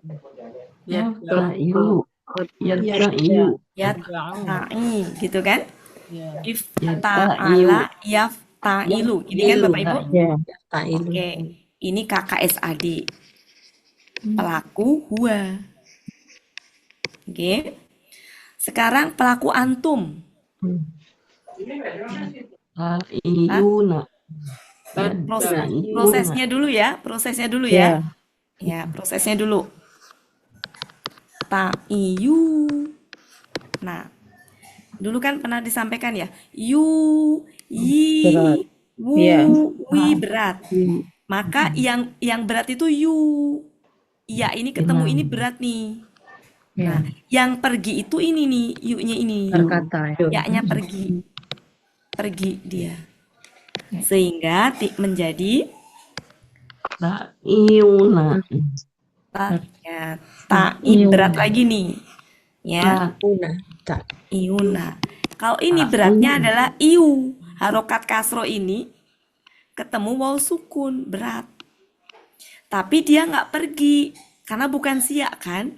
Yadda'u. Yadda'u.
yatta'i, gitu kan?
Ya.
Ifta'ala yafta'ilu. Gini kan Bapak Ibu?
Yatta'ilu.
Oke, ini KKSAD. Pelaku huwa. Oke. Sekarang pelaku antum.
Iyuna.
Prosesnya dulu ya, prosesnya dulu ya. Ya, prosesnya dulu. Ta'iyu. Nah, dulu kan pernah disampaikan ya. Yu, yi,
Berat.
wu,
Iya.
wi berat. Maka yang berat itu yu. Iya, ini ketemu ini berat nih. Nah, yang pergi itu ini nih, yu-nya ini.
Terkata ya.
Ya-nya pergi. Pergi dia. Sehingga menjadi
Iyuna.
ya, ta'i berat lagi nih. Ya, iuna. Kalau ini beratnya adalah iu. Harokat kasro ini ketemu waw sukun, berat. Tapi dia nggak pergi karena bukan siak kan?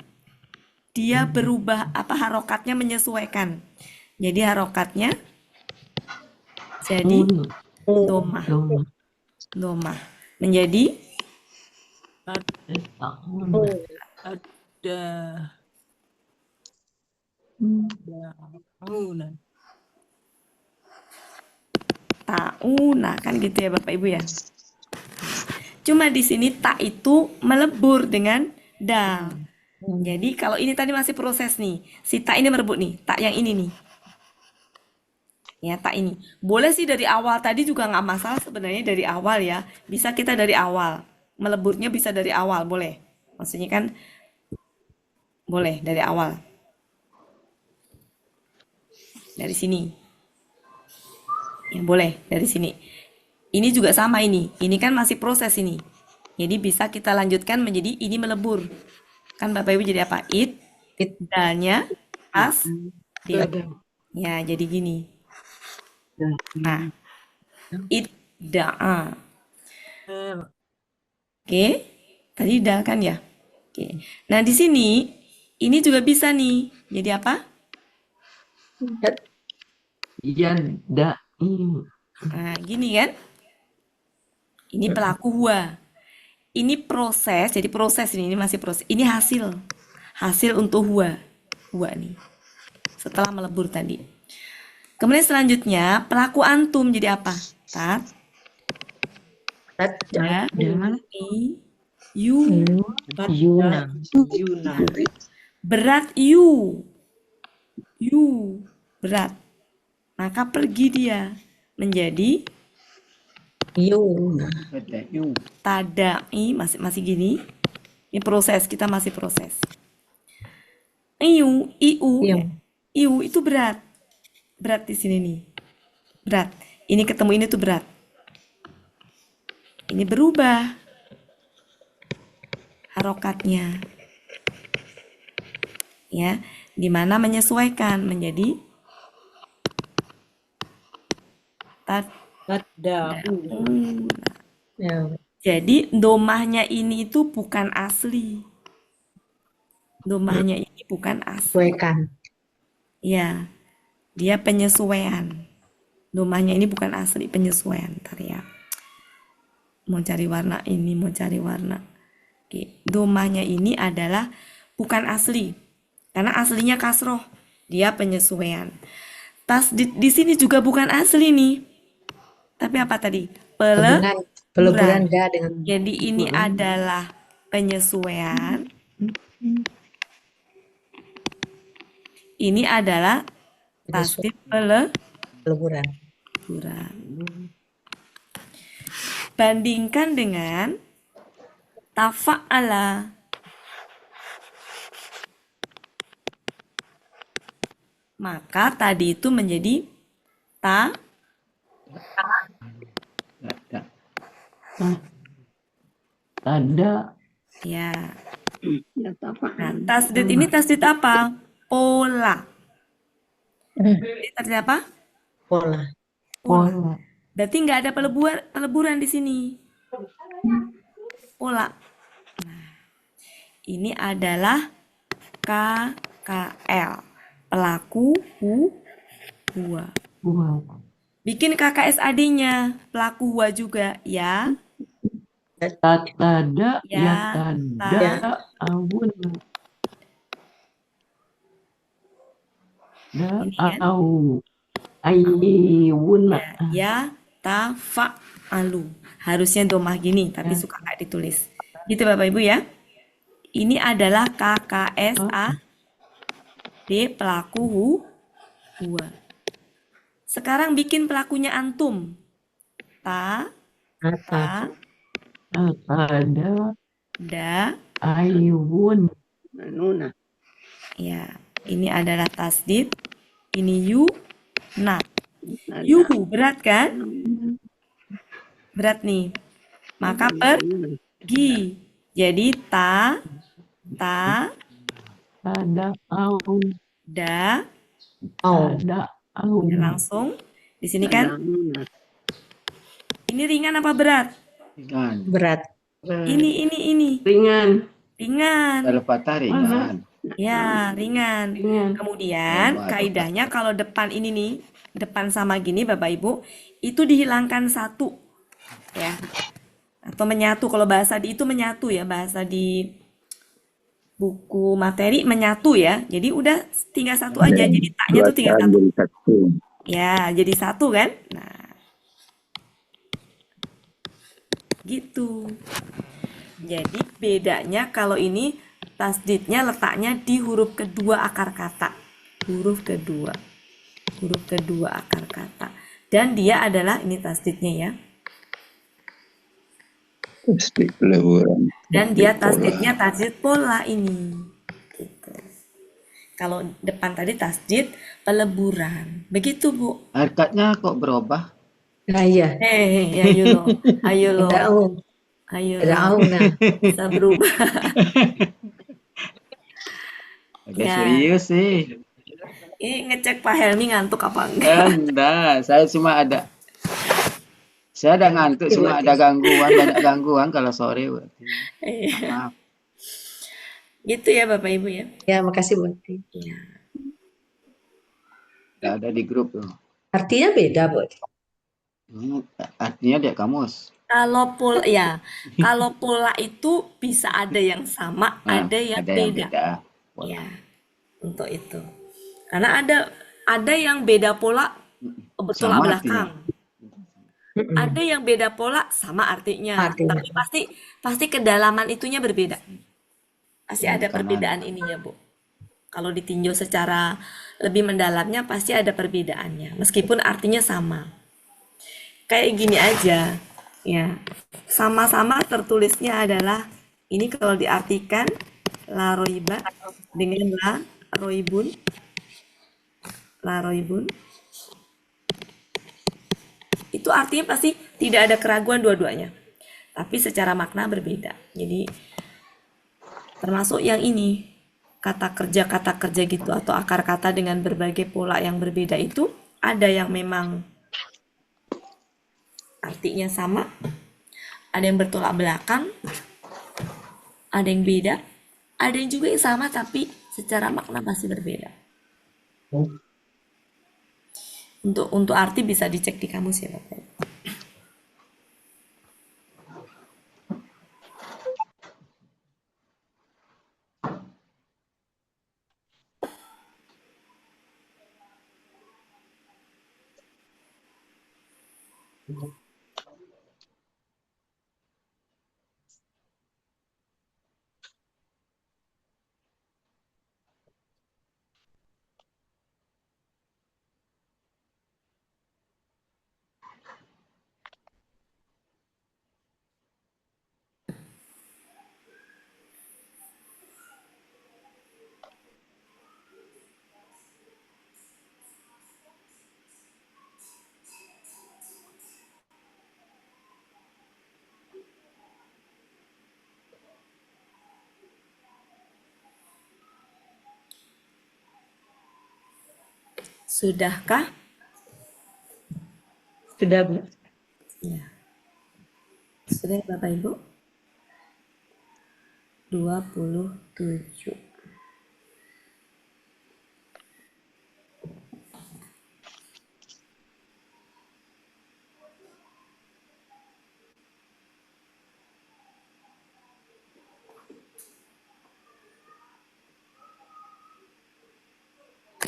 Dia berubah harokatnya menyesuaikan. Jadi harokatnya jadi domah. Domah menjadi tauna kan gitu ya Bapak Ibu ya. Cuma di sini tak itu melebur dengan dal. Jadi kalau ini tadi masih proses nih, si tak ini merebut nih, tak yang ini nih. Ya, tak ini. Boleh sih dari awal tadi juga nggak masalah sebenarnya dari awal ya. Bisa kita dari awal. Meleburnya bisa dari awal, boleh. Maksudnya kan boleh dari awal. Dari sini. Ya, boleh dari sini. Ini juga sama ini. Ini kan masih proses ini. Jadi bisa kita lanjutkan menjadi ini melebur. Kan Bapak Ibu jadi apa? Dalnya as ya jadi gini. Nah, idda'a. Oke, tadi dal kan ya? Oke. Nah, di sini ini juga bisa nih. Jadi apa?
Yadda'u.
Nah, gini kan? Ini pelaku huwa. Ini proses, jadi proses ini masih proses. Ini hasil. Hasil untuk huwa. Huwa nih. Setelah melebur tadi. Kemudian selanjutnya pelaku antum jadi apa?
Yuna.
Berat yu. Yu. Berat. Maka pergi dia menjadi
Yuna.
tada'i masih gini. Ini proses, kita masih proses. Iu itu berat. Berat di sini nih. Berat. Ini ketemu ini tuh berat. Ini berubah harokatnya. Ya, dimana menyesuaikan menjadi Jadi domahnya ini itu bukan asli. Domahnya ini bukan asli. Ya, dia penyesuaian. Domahnya ini bukan asli, penyesuaian. Ntar ya. Mau cari warna ini, mau cari warna. Oke. Domahnya ini adalah bukan asli. Karena aslinya kasroh. Dia penyesuaian. Tas di sini juga bukan asli nih. Tapi apa tadi?
Peleburan dengan.
Jadi ini adalah penyesuaian. Ini adalah tasdid
peleburan.
Bandingkan dengan tafa'ala. Maka tadi itu menjadi
tada,
Ya. Nah, tasdid ini tasdid apa? Pola. Ini tasdid apa?
Pola.
pola,
Berarti nggak ada peleburan di sini. Pola. Nah, ini adalah KKL. Pelaku huwa.
buah,
Bikin KKSAD-nya. Pelaku huwa juga ya.
tada, ya
Ya.
tada, awun, da,
Ini kan?
au, ayiwuna,
Ya, tafa'alu. Harusnya domah gini, tapi suka nggak ditulis. Gitu Bapak Ibu ya. Ini adalah KKSA D pelaku huwa. Sekarang bikin pelakunya antum. Ta,
Ata.
tada,
da.
ayiwun,
Ya, ini adalah tasdid. Ini yu, na. Yuhu, berat kan? Berat nih. Maka pergi. Jadi ta,
tada, au,
da.
tada, au,
Ya, langsung. Di sini kan? Ini ringan apa berat?
Ringan.
Berat.
Ini.
ringan,
Ringan.
Kalau patah ringan.
Ya, ringan. Kemudian kaidahnya kalau depan ini nih, depan sama gini Bapak Ibu, itu dihilangkan satu. Ya. Atau menyatu, kalau bahasa di itu menyatu ya, bahasa di buku materi menyatu ya. Jadi udah tinggal satu aja, jadi taknya tuh tinggal satu. Ya, jadi satu kan? Nah. Gitu. Jadi bedanya kalau ini tasdidnya letaknya di huruf kedua akar kata. Huruf kedua akar kata. Dan dia adalah, ini tasdidnya ya. Dan dia tasdidnya tasdid pola ini. Gitu. Kalau depan tadi tasdid peleburan. Begitu Bu.
Harkatnya kok berubah?
Nah, iya.
Ayo loh. Ayo loh. Bisa berubah.
Agak serius sih.
Ini ngecek Pak Helmi ngantuk apa enggak?
Enggak, saya ada ngantuk, cuma ada gangguan, banyak gangguan kalau sore. Maaf.
Gitu ya Bapak Ibu ya.
Ya, makasih Bu Ati.
Iya.
Nggak ada di grup tuh.
Artinya beda, Bu Ati.
Artinya di kamus.
Kalau pola itu bisa ada yang sama, ada yang beda. Ya, untuk itu. Karena ada yang beda pola bertolak belakang. Ada yang beda pola sama artinya. Tapi pasti kedalaman itunya berbeda. Pasti ada perbedaan ininya, Bu. Kalau ditinjau secara lebih mendalamnya pasti ada perbedaannya, meskipun artinya sama. Kayak gini aja, ya. Sama-sama tertulisnya adalah ini kalau diartikan la roiba dengan la roibun. Itu artinya pasti tidak ada keraguan dua-duanya. Tapi secara makna berbeda. Jadi termasuk yang ini, kata kerja gitu atau akar kata dengan berbagai pola yang berbeda itu ada yang memang artinya sama, ada yang bertolak belakang, ada yang beda, ada yang juga yang sama tapi secara makna pasti berbeda. Untuk arti bisa dicek di kamus ya Bapak. Sudahkah?
Sudah, Bu.
Ya. Sudah Bapak Ibu? 27.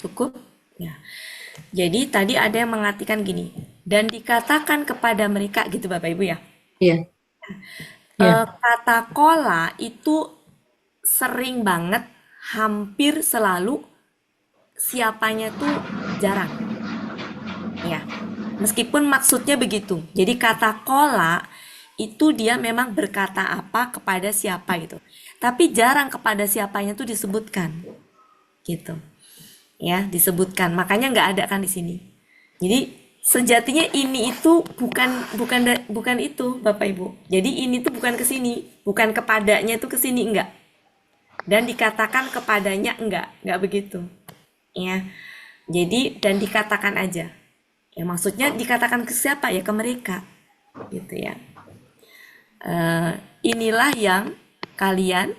Cukup? Ya. Jadi tadi ada yang mengartikan gini, dan dikatakan kepada mereka gitu Bapak Ibu ya.
Iya. Iya.
Kata kola itu sering banget, hampir selalu siapanya tuh jarang. Ya. Meskipun maksudnya begitu. Jadi kata kola itu dia memang berkata apa kepada siapa gitu. Tapi jarang kepada siapanya tuh disebutkan. Gitu. Ya, disebutkan. Makanya nggak ada kan di sini. Jadi sejatinya ini itu bukan itu Bapak Ibu. Jadi ini tuh bukan ke sini, bukan kepadanya itu ke sini enggak. Dan dikatakan kepadanya enggak begitu. Ya. Jadi dan dikatakan aja. Ya maksudnya dikatakan ke siapa ya, ke mereka. Gitu ya. Inilah yang kalian,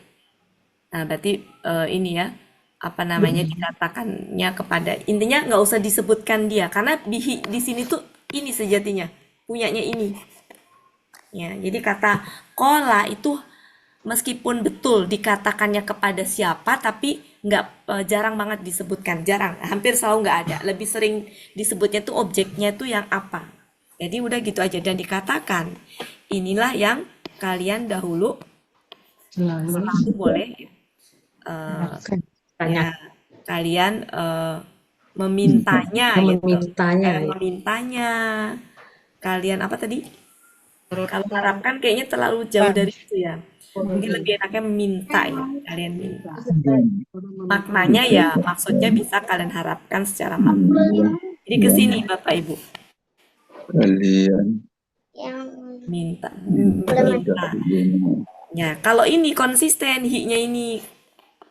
nah berarti ini ya, apa namanya, dikatakannya kepada, intinya nggak usah disebutkan dia karena di sini tuh ini sejatinya punyanya ini ya. Jadi kata kola itu meskipun betul dikatakannya kepada siapa tapi nggak, jarang banget disebutkan, jarang, hampir selalu nggak ada. Lebih sering disebutnya tuh objeknya tuh yang apa. Jadi udah gitu aja, dan dikatakan inilah yang kalian dahulu selalu boleh ya, kalian memintanya gitu. Memintanya. Kalian apa tadi? Kalau harapkan kayaknya terlalu jauh dari itu ya. Mungkin lebih enaknya meminta ya. Kalian minta. Maknanya ya maksudnya bisa kalian harapkan secara makna. Jadi ke sini Bapak Ibu.
Kalian
minta. Ya, kalau ini konsisten hi-nya ini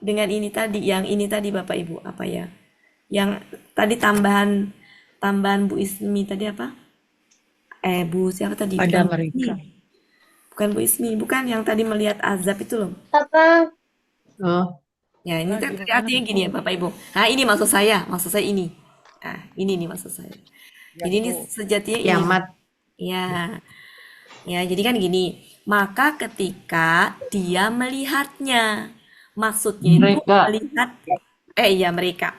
dengan ini tadi, yang ini tadi Bapak Ibu, apa ya? Yang tadi tambahan Bu Ismi tadi apa? Bu siapa tadi?
Pada
Bukan
mereka.
Bukan Bu Ismi, bukan yang tadi melihat azab itu loh.
Apa?
Oh,
Ya, ini kan artinya gini ya Bapak Ibu. Nah, ini maksud saya ini. Nah, ini nih maksud saya. Jadi ini sejatinya ini.
kiamat.
Ya. Ya, jadi kan gini. Maka ketika dia melihatnya, maksudnya itu
Mereka.
melihat, mereka.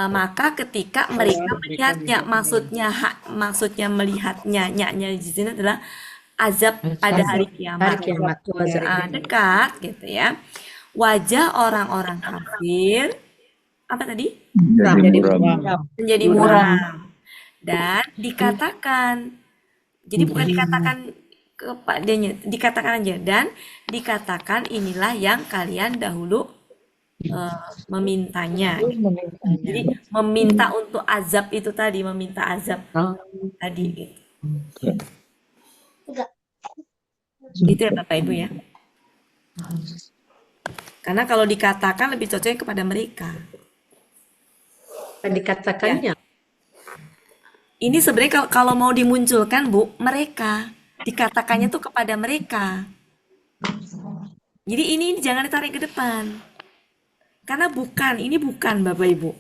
Maka ketika mereka melihatnya, maksudnya melihatnya, nya di sini adalah azab pada hari kiamat.
Hari kiamat.
Dekat gitu ya. Wajah orang-orang kafir apa tadi? Menjadi muram. Dan dikatakan, jadi bukan dikatakan kepadanya, dikatakan aja, dan dikatakan inilah yang kalian dahulu memintanya. Jadi meminta untuk azab itu tadi, meminta azab tadi gitu. Gitu ya Bapak Ibu ya. Karena kalau dikatakan lebih cocoknya kepada mereka.
Dikatakannya.
Ini sebenarnya kalau mau dimunculkan Bu, mereka dikatakannya tuh kepada mereka. Jadi ini jangan ditarik ke depan. Karena ini bukan Bapak Ibu.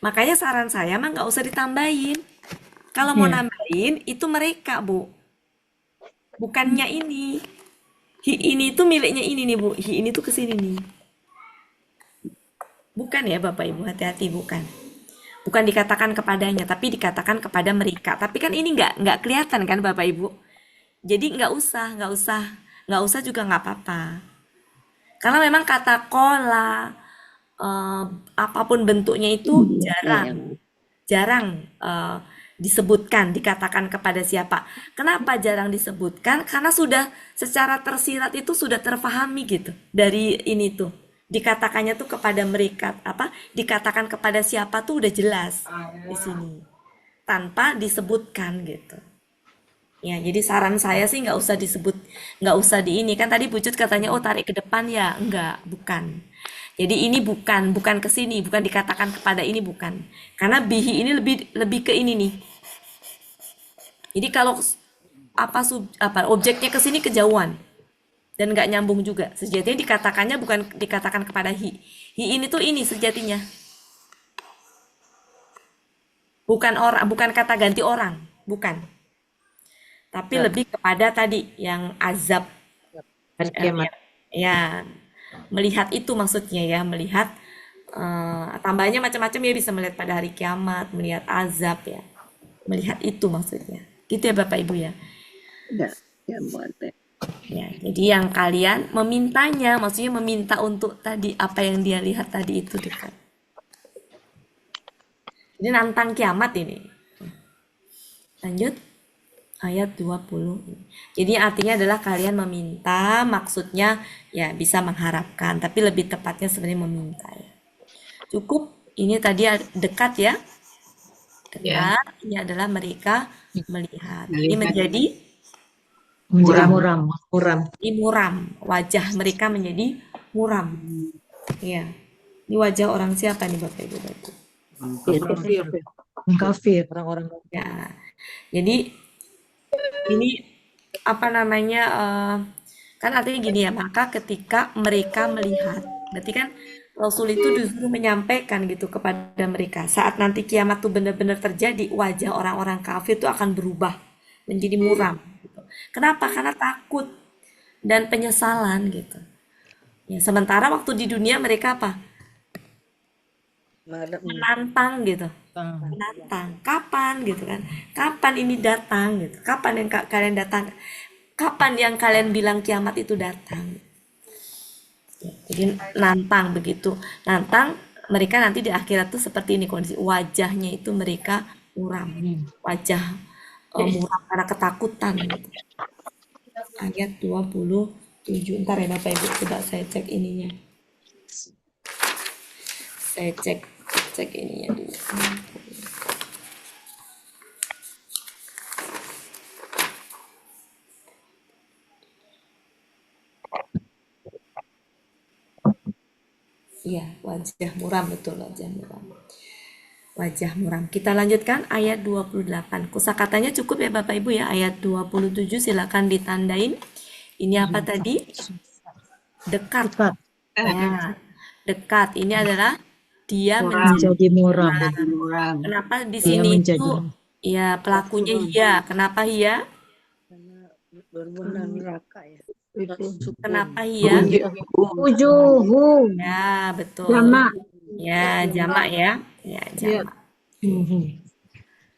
Makanya saran saya mah nggak usah ditambahin. Kalau mau nambahin itu mereka Bu. Bukannya ini. Ini tuh miliknya ini nih Bu. Ini tuh kesini nih. Bukan ya Bapak Ibu, hati-hati bukan. Bukan dikatakan kepadanya, tapi dikatakan kepada mereka. Tapi kan ini nggak kelihatan kan Bapak Ibu. Jadi nggak usah juga nggak apa-apa. Karena memang kata kola, apapun bentuknya itu jarang disebutkan, dikatakan kepada siapa. Kenapa jarang disebutkan? Karena sudah secara tersirat itu sudah terpahami gitu dari ini tuh. Dikatakannya tuh kepada mereka, dikatakan kepada siapa tuh udah jelas di sini tanpa disebutkan gitu ya. Jadi saran saya sih nggak usah disebut, nggak usah di ini kan tadi Pucut katanya tarik ke depan ya, bukan. Jadi ini bukan ke sini, bukan dikatakan kepada ini, bukan. Karena bihi ini lebih ke ini nih. Jadi kalau objeknya ke sini kejauhan dan nggak nyambung juga. Sejatinya dikatakannya bukan dikatakan kepada hi. Hi ini tuh ini sejatinya. Bukan orang, bukan kata ganti orang, bukan. Tapi lebih kepada tadi yang azab. Ya, melihat itu maksudnya ya, melihat tambahnya macam-macam ya, bisa melihat pada hari kiamat, melihat azab ya, melihat itu maksudnya, gitu ya Bapak Ibu ya. Ya, jadi yang kalian memintanya, maksudnya meminta untuk tadi apa yang dia lihat tadi itu dekat. Ini nantang kiamat ini. Lanjut. Ayat 20. Jadi artinya adalah kalian meminta, maksudnya ya bisa mengharapkan, tapi lebih tepatnya sebenarnya meminta ya. Cukup, ini tadi dekat ya. Dekat, ini adalah mereka melihat. Ini menjadi
muram.
muram. Wajah mereka menjadi muram. Ya. Ini wajah orang siapa nih Bapak Ibu?
Kafir, orang-orang.
Ya. Jadi ini apa namanya, kan artinya gini ya, maka ketika mereka melihat, berarti kan Rasul itu disuruh menyampaikan gitu kepada mereka, saat nanti kiamat tuh benar-benar terjadi, wajah orang-orang kafir itu akan berubah menjadi muram gitu. Kenapa? Karena takut dan penyesalan gitu ya. Sementara waktu di dunia mereka apa? Menantang gitu, menantang. Kapan gitu kan? Kapan ini datang gitu? Kapan yang kalian datang? Kapan yang kalian bilang kiamat itu datang? Ya, jadi nantang begitu, nantang mereka nanti di akhirat tuh seperti ini kondisi wajahnya itu mereka muram, wajah muram karena ketakutan. Gitu. Ayat 27. Ntar ya Bapak Ibu, coba saya cek ininya. Saya cek ininya dulu. Iya, wajah muram, betul, wajah muram. Wajah muram. Kita lanjutkan ayat 28. Kosakatanya cukup ya Bapak Ibu ya. Ayat 27 silakan ditandain. Ini apa tadi? Dekat. Ya, dekat. Ini adalah dia menjadi muram. Kenapa di sini itu ya pelakunya Hia? Kenapa Hia?
neraka ya.
Kenapa Hia?
Ujuhu.
Ya, betul.
Jamak.
Ya, jamak ya. Ya, jamak.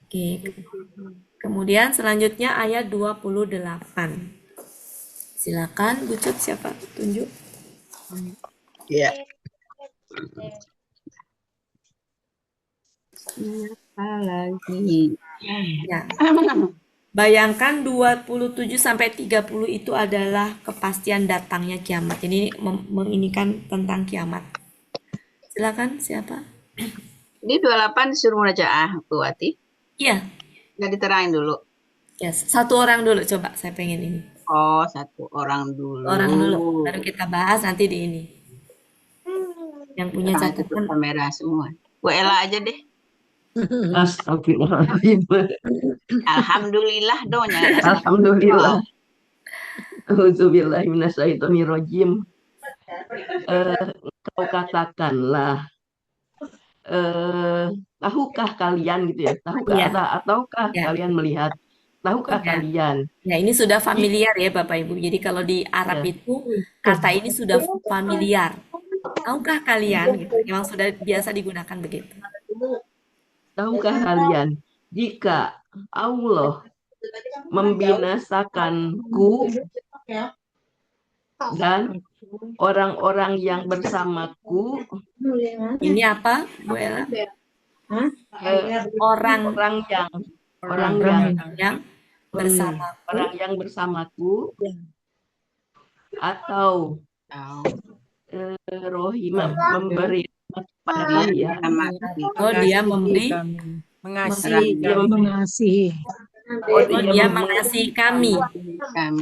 Oke. Kemudian selanjutnya ayat 28. Silakan Bu Cut, siapa tunjuk?
Ya.
Siapa lagi? Ya. Bayangkan 27 sampai 30 itu adalah kepastian datangnya kiamat. Ini menginikan tentang kiamat. Silakan siapa?
Ini 28 disuruh murojaah, Bu Wati.
Iya.
Nggak diterangin dulu.
Yes. Satu orang dulu coba, saya pengen ini.
Oh, satu orang dulu.
Orang dulu, baru kita bahas nanti di ini. Yang punya catatan
merah semua. Bu Ella aja deh.
Astagfirullahaladzim.
Alhamdulillah dong.
Alhamdulillah. Auzubillahi minasyaitonirrajim. Kau katakanlah, tahukah kalian gitu ya? Tahukah ataukah kalian melihat? Tahukah kalian?
Ya, ini sudah familiar ya Bapak Ibu. Jadi kalau di Arab itu kata ini sudah familiar. Tahukah kalian? Gitu. Memang sudah biasa digunakan begitu.
Tahukah kalian jika Allah membinasakanku dan orang-orang yang bersamaku?
Ini apa, Bu Ella? Orang yang bersamaku atau Rohimah memberi pada dia. Oh, dia memberi
mengasihi.
Oh, dia mengasihi kami.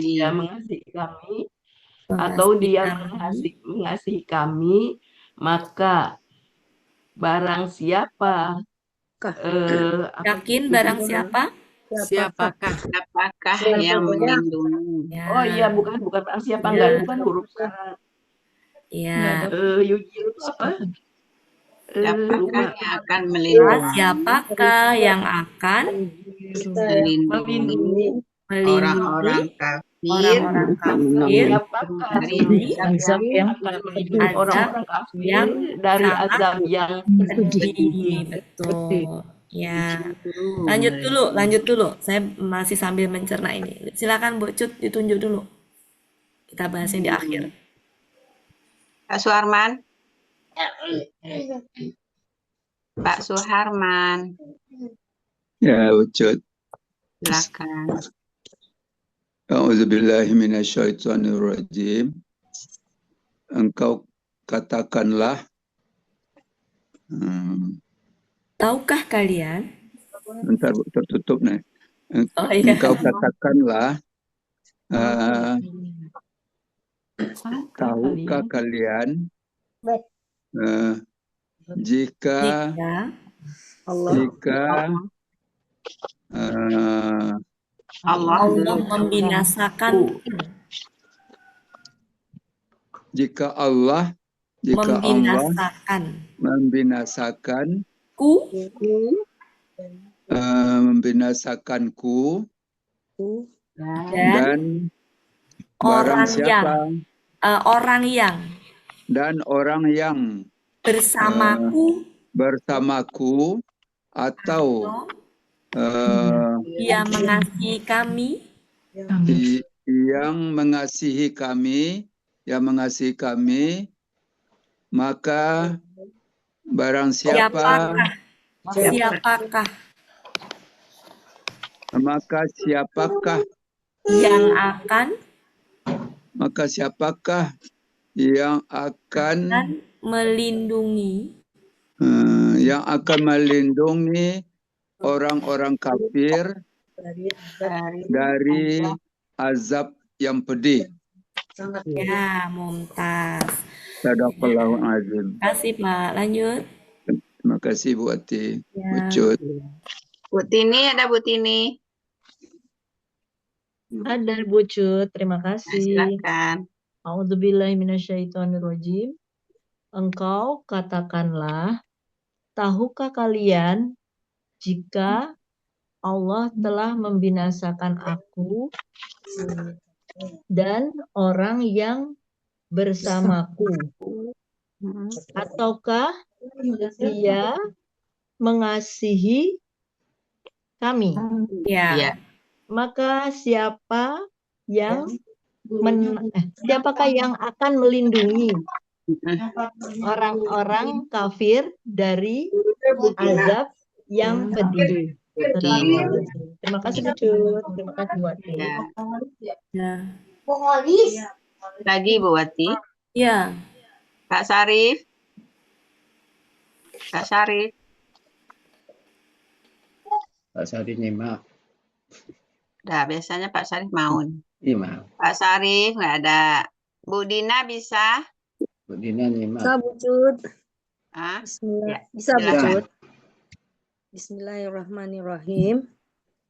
Dia mengasihi kami atau dia mengasihi kami maka barang siapa
Yakin barang siapa?
Siapakah yang melindungi?
Ya.
Oh iya, bukan barang siapa,
Ya.
enggak, bukan huruf syarat.
Ya.
Yujil itu apa?
Siapakah yang akan melindungi?
Siapakah yang akan
Melindungi orang-orang kafir
orang-orang kafir
Siapakah
dari
yang akan melindungi
azab
orang-orang kafir
yang
dari
sangat
azab yang
pedih. Betul. Ya. Lanjut dulu. Saya masih sambil mencerna ini. Silakan Bu Cut ditunjuk dulu. Kita bahasnya di akhir.
Pak Suharman. Pak Suharman.
Ya, Ucut.
Silakan.
A'udzubillahi minasyaitonirrajim. Engkau katakanlah,
tahukah kalian?
Bentar, tertutup nih.
Oh, iya.
Engkau katakanlah, tahukah kalian jika
Allah membinasakan
membinasakanku dan barang siapa orang yang bersamaku atau
Dia mengasihi kami,
yang mengasihi kami, maka barang siapakah yang akan melindungi orang-orang kafir dari azab yang pedih.
Ya, mumtaz.
Sadaqallahul azim.
Terima kasih Pak. Lanjut.
Terima kasih Bu Ati.
Ya.
Bu Cut.
Bu Tini, ada Bu Tini?
Ada Bu Cut, terima kasih.
Silakan.
A'udzubillahi minasyaitonirrajim. Engkau katakanlah, tahukah kalian jika Allah telah membinasakan aku dan orang yang bersamaku, ataukah Dia mengasihi kami?
Ya.
Maka siapakah yang akan melindungi orang-orang kafir dari azab yang pedih? Terima kasih Bu Cut. Terima kasih Bu Ati.
Lagi Bu Wati.
Ya.
Kak Sarif. Kak Sarif
nyimak.
Dah, biasanya Pak Sarif maun.
Iya, mau.
Pak Sarif nggak ada. Bu Dina bisa?
Bu Dina nyimak.
Bisa Bu Cut.
Bismillah.
Ya, bisa Bu Cut. Bismillahirrahmanirrahim.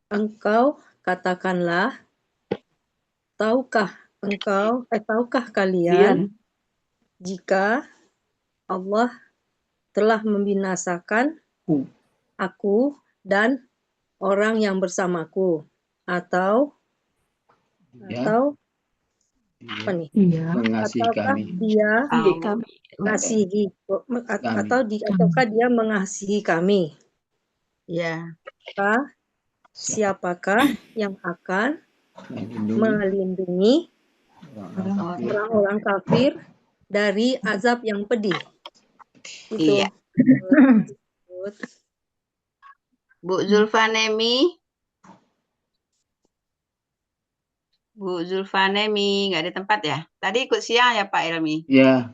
Engkau katakanlah, tahukah kalian jika Allah telah membinasakan aku dan orang yang bersamaku, atau apa nih?
Mengasihi kami.
Ataukah dia mengasihi kami?
Ya.
Siapakah yang akan melindungi orang-orang kafir dari azab yang pedih? Itu.
Iya. Bu Zulfanemi. Bu Zulfanemi nggak ada tempat ya? Tadi ikut siang ya Pak Ilmi?
Ya,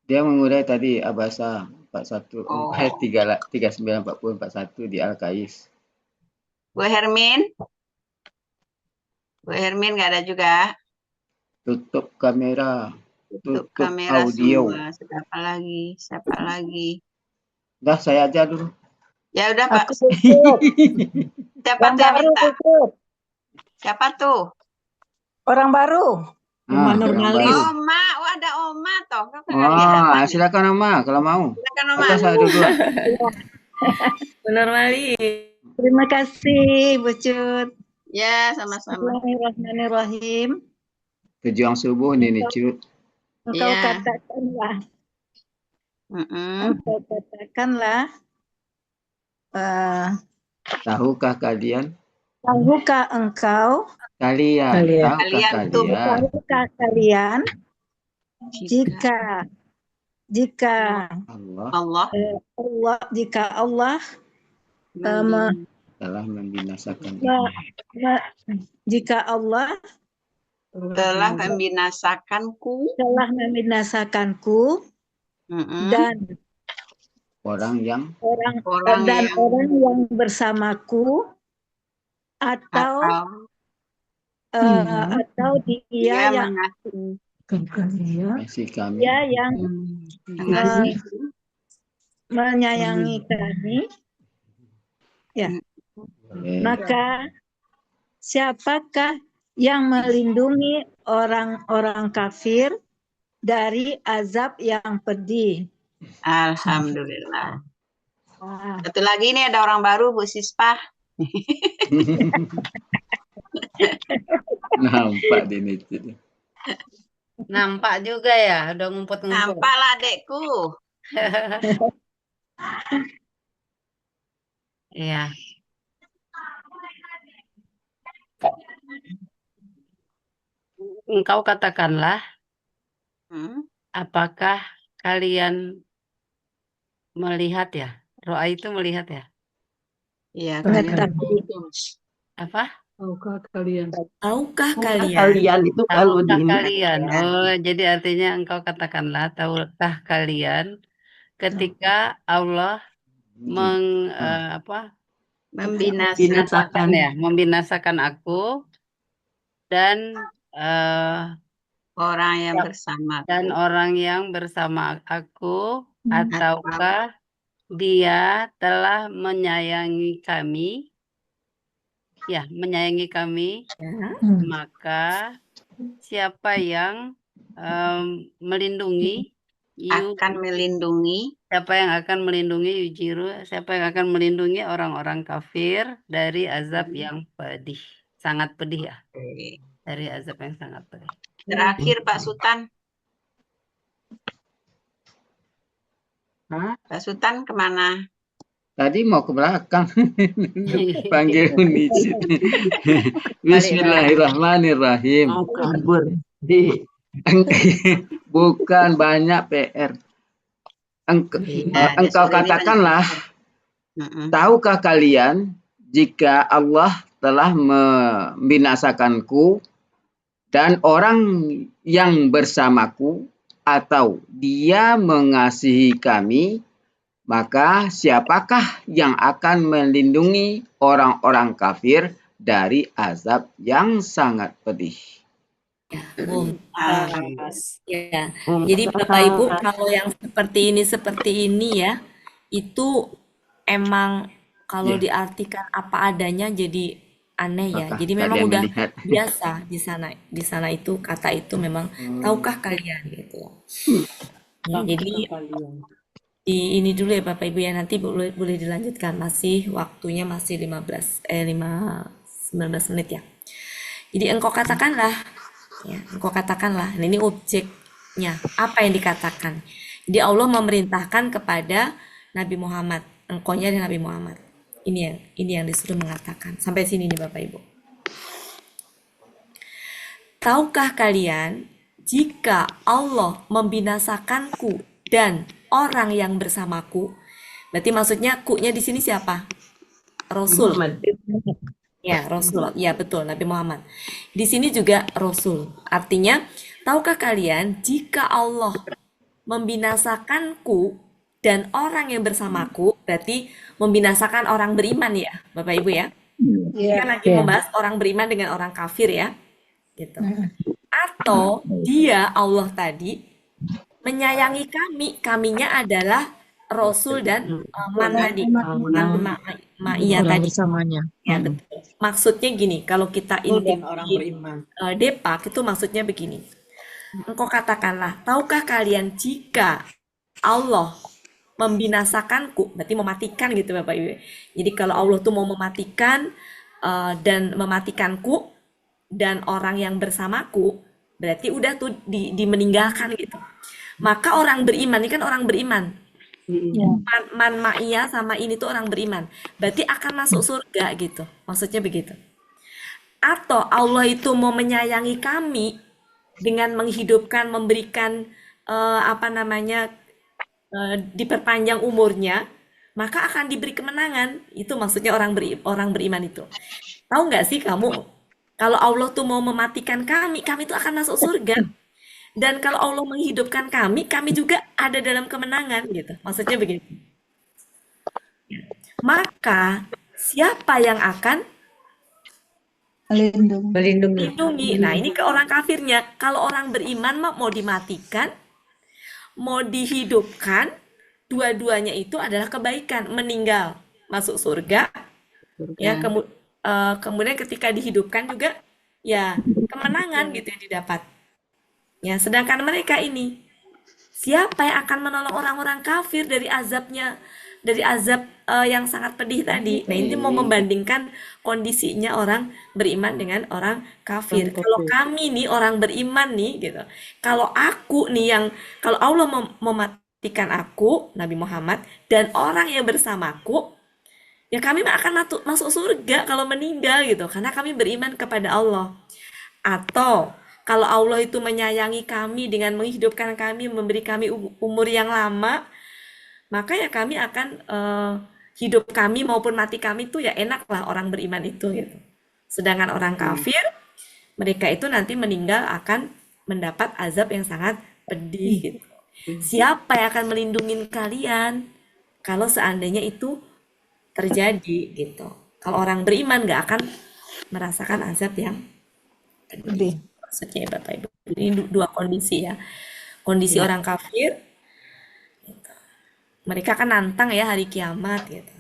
dia mengurai tadi Abasa 394041 di Al-Kais.
Bu Hermin? Bu Hermin nggak ada juga?
Tutup kamera.
Tutup
Tutup
kamera
audio.
semua. Siapa lagi? Siapa lagi?
Dah saya aja dulu.
Ya udah Pak.
Aku tutup.
Siapa
Yang
tuh yang
baru
minta?
tutup.
Siapa tuh?
Orang baru.
Orang baru.
Oma, oh ada Oma toh. Kau nggak lihat
Wah,
datanya.
silakan Oma kalau mau.
Silakan Oma.
Atau saya dulu.
Bu Nurmali.
Terima kasih Bu Cut.
Ya, sama-sama.
Bismillahirrahmanirrahim.
Pejuang subuh nih Cut.
Engkau
Iya.
katakanlah. Engkau katakanlah.
Tahukah kalian?
Tahukah engkau?
Tahukah
Tahukah kalian? Jika
Allah
telah membinasakan
jika Allah
telah membinasakanku
dan
orang yang
bersamaku atau dia yang menyayangi kami, ya. Maka siapakah yang melindungi orang-orang kafir dari azab yang pedih?
Alhamdulillah. Satu lagi nih ada orang baru Bu Sispa.
Nampak di net.
Nampak juga ya, udah ngumpet-ngumpet.
Nampak lah adekku.
Iya. Engkau katakanlah, apakah kalian melihat ya? Roa itu melihat ya?
Iya.
Apa?
Tahukah kalian?
Tahukah
Kalian itu kalau di
kalian. Oh, jadi artinya engkau katakanlah, tahukah kalian ketika Allah membinasakan aku dan
orang yang bersama
aku, ataukah dia telah menyayangi kami, maka siapa yang melindungi siapa yang akan melindungi orang-orang kafir dari azab yang pedih, sangat pedih ya. Dari azab yang sangat pedih.
Terakhir Pak Sultan. Pak Sultan kemana?
Tadi mau ke belakang. Panggil Unisit. Bismillahirrahmanirrahim. Bukan banyak PR. Engkau katakanlah, tahukah kalian jika Allah telah membinasakanku dan orang yang bersamaku atau dia mengasihi kami, maka siapakah yang akan melindungi orang-orang kafir dari azab yang sangat pedih?
Ya. Jadi Bapak Ibu, kalau yang seperti ini ya, itu emang kalau diartikan apa adanya jadi aneh ya. Jadi memang udah biasa di sana itu kata itu memang tahukah kalian gitu. Ya, jadi ini dulu ya Bapak Ibu ya, nanti boleh dilanjutkan, masih waktunya masih 19 menit ya. Jadi engkau katakanlah, nah ini objeknya, apa yang dikatakan. Jadi Allah memerintahkan kepada Nabi Muhammad, engkaunya dari Nabi Muhammad. Ini yang disuruh mengatakan. Sampai sini nih Bapak Ibu. Tahukah kalian jika Allah membinasakanku dan orang yang bersamaku, berarti maksudnya ku-nya di sini siapa? Rasul. Ya, Rasul. Ya, betul, Nabi Muhammad. Di sini juga Rasul. Artinya, tahukah kalian jika Allah membinasakanku dan orang yang bersamaku, berarti membinasakan orang beriman ya, Bapak Ibu ya. Kita lagi membahas orang beriman dengan orang kafir ya. Gitu.
Atau dia, Allah tadi, menyayangi kami. Kaminya adalah Rasul dan man tadi. Ma'iyah
Orang
tadi.
bersamanya.
Ya, betul. Maksudnya gini, kalau kita intip
orang
di
beriman.
Depak itu maksudnya begini. Engkau katakanlah, tahukah kalian jika Allah membinasakanku, berarti mematikan gitu Bapak Ibu. Jadi kalau Allah tuh mau mematikan dan mematikanku dan orang yang bersamaku, berarti udah tuh dimeninggalkan gitu. Maka orang beriman, ini kan orang beriman. Man ma'iyah sama ini tuh orang beriman. Berarti akan masuk surga gitu. Maksudnya begitu. Atau Allah itu mau menyayangi kami dengan menghidupkan, memberikan diperpanjang umurnya, maka akan diberi kemenangan. Itu maksudnya orang beriman itu. Tahu nggak sih kamu, kalau Allah tuh mau mematikan kami tuh akan masuk surga. Dan kalau Allah menghidupkan kami juga ada dalam kemenangan gitu. Maksudnya begitu. Maka siapa yang akan melindungi? Nah, ini ke orang kafirnya. Kalau orang beriman mau dimatikan, mau dihidupkan, dua-duanya itu adalah kebaikan. Meninggal masuk surga. Ya, kemudian ketika dihidupkan juga ya kemenangan gitu yang didapat. Ya, sedangkan mereka ini, siapa yang akan menolong orang-orang kafir dari azabnya, dari azab yang sangat pedih tadi? Nah, ini mau membandingkan kondisinya orang beriman dengan orang kafir. Kalau kami nih orang beriman nih gitu, kalau aku nih kalau Allah mematikan aku, Nabi Muhammad, dan orang yang bersamaku, ya kami akan masuk surga kalau meninggal gitu, karena kami beriman kepada Allah. Atau kalau Allah itu menyayangi kami dengan menghidupkan kami, memberi kami umur yang lama, maka ya kami akan hidup kami maupun mati kami itu ya enaklah orang beriman itu gitu. Sedangkan orang kafir, mereka itu nanti meninggal akan mendapat azab yang sangat pedih gitu. Siapa yang akan melindungi kalian kalau seandainya itu terjadi gitu? Kalau orang beriman nggak akan merasakan azab yang pedih. Maksudnya Bapak Ibu, ini dua kondisi ya. Kondisi orang kafir, gitu. Mereka akan nantang ya hari kiamat gitu.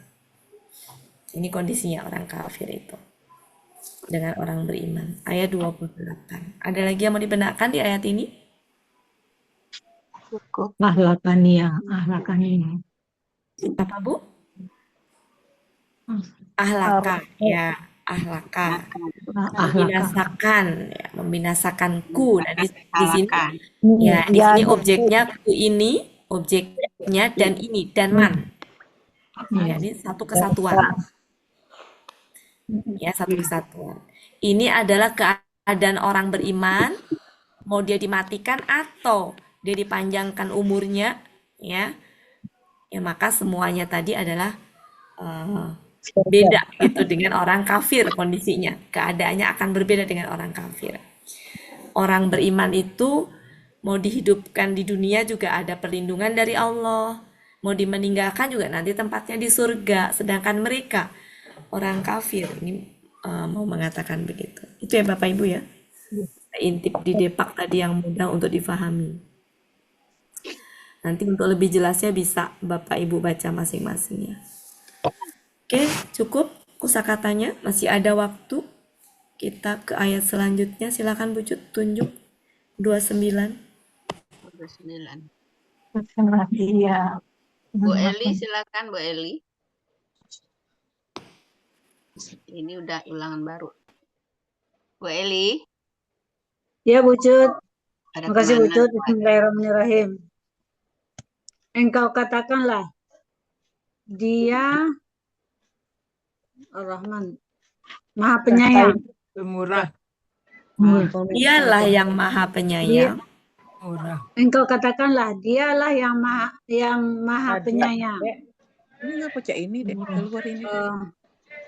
Ini kondisinya orang kafir itu dengan orang beriman. Ayat 28. Ada lagi yang mau dibenarkan di ayat ini?
Cukup. Ahlakaniyah.
Apa Bu? Ahlaka ya. Ahlaka, membinasakanku. Nah, di sini ya di sini objeknya ku ini, objeknya dan ini dan man. Ya, ini satu kesatuan. Ya, satu kesatuan. Ini adalah keadaan orang beriman, mau dia dimatikan atau dia dipanjangkan umurnya, ya. Ya, maka semuanya tadi adalah beda gitu dengan orang kafir kondisinya. Keadaannya akan berbeda dengan orang kafir. Orang beriman itu mau dihidupkan di dunia juga ada perlindungan dari Allah. Mau dimeninggalkan juga nanti tempatnya di surga. Sedangkan mereka, orang kafir, ini mau mengatakan begitu. Itu ya Bapak Ibu ya. Intip di Depak tadi yang mudah untuk difahami. Nanti untuk lebih jelasnya bisa Bapak Ibu baca masing-masing ya. Oke, cukup kosakatanya. Masih ada waktu. Kita ke ayat selanjutnya. Silakan Bu Cut, tunjuk 29.
29.
Iya.
Bu Eli, silakan Bu Eli. Ini udah ulangan baru. Bu Eli.
Ya Bu Cut.
Ada
Makasih Bu
kemana?
Cut. Bismillahirrahmanirrahim. Engkau katakanlah, Dia Ar-Rahman, Maha Penyayang,
Pemurah.
Dialah yang Maha Penyayang.
Engkau katakanlah, Dialah yang Maha Penyayang.
Ini nggak baca ini deh, keluar ini deh.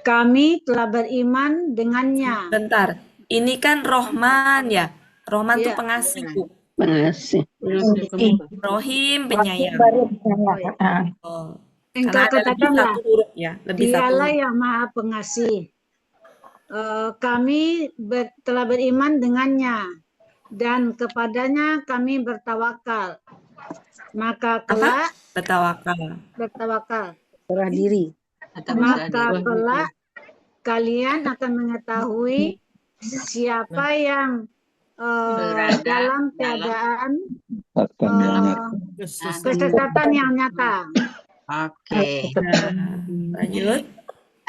Kami telah beriman dengannya.
Bentar, ini kan Rohman ya. Rohman tuh
Iya.
pengasih Bu.
Pengasih.
Rohim penyayang. Oh.
Engkau
Karena ada lebih
katakanlah,
satu huruf ya, lebih satu
Dialah
huruf.
yang Maha Pengasih. Kami telah beriman dengannya. dan kepadanya kami bertawakal. Maka
Apa?
kelak
Bertawakal.
serah diri. Maka kelak kalian akan mengetahui siapa yang dalam keadaan kesesatan yang nyata.
Oke.
Lanjut.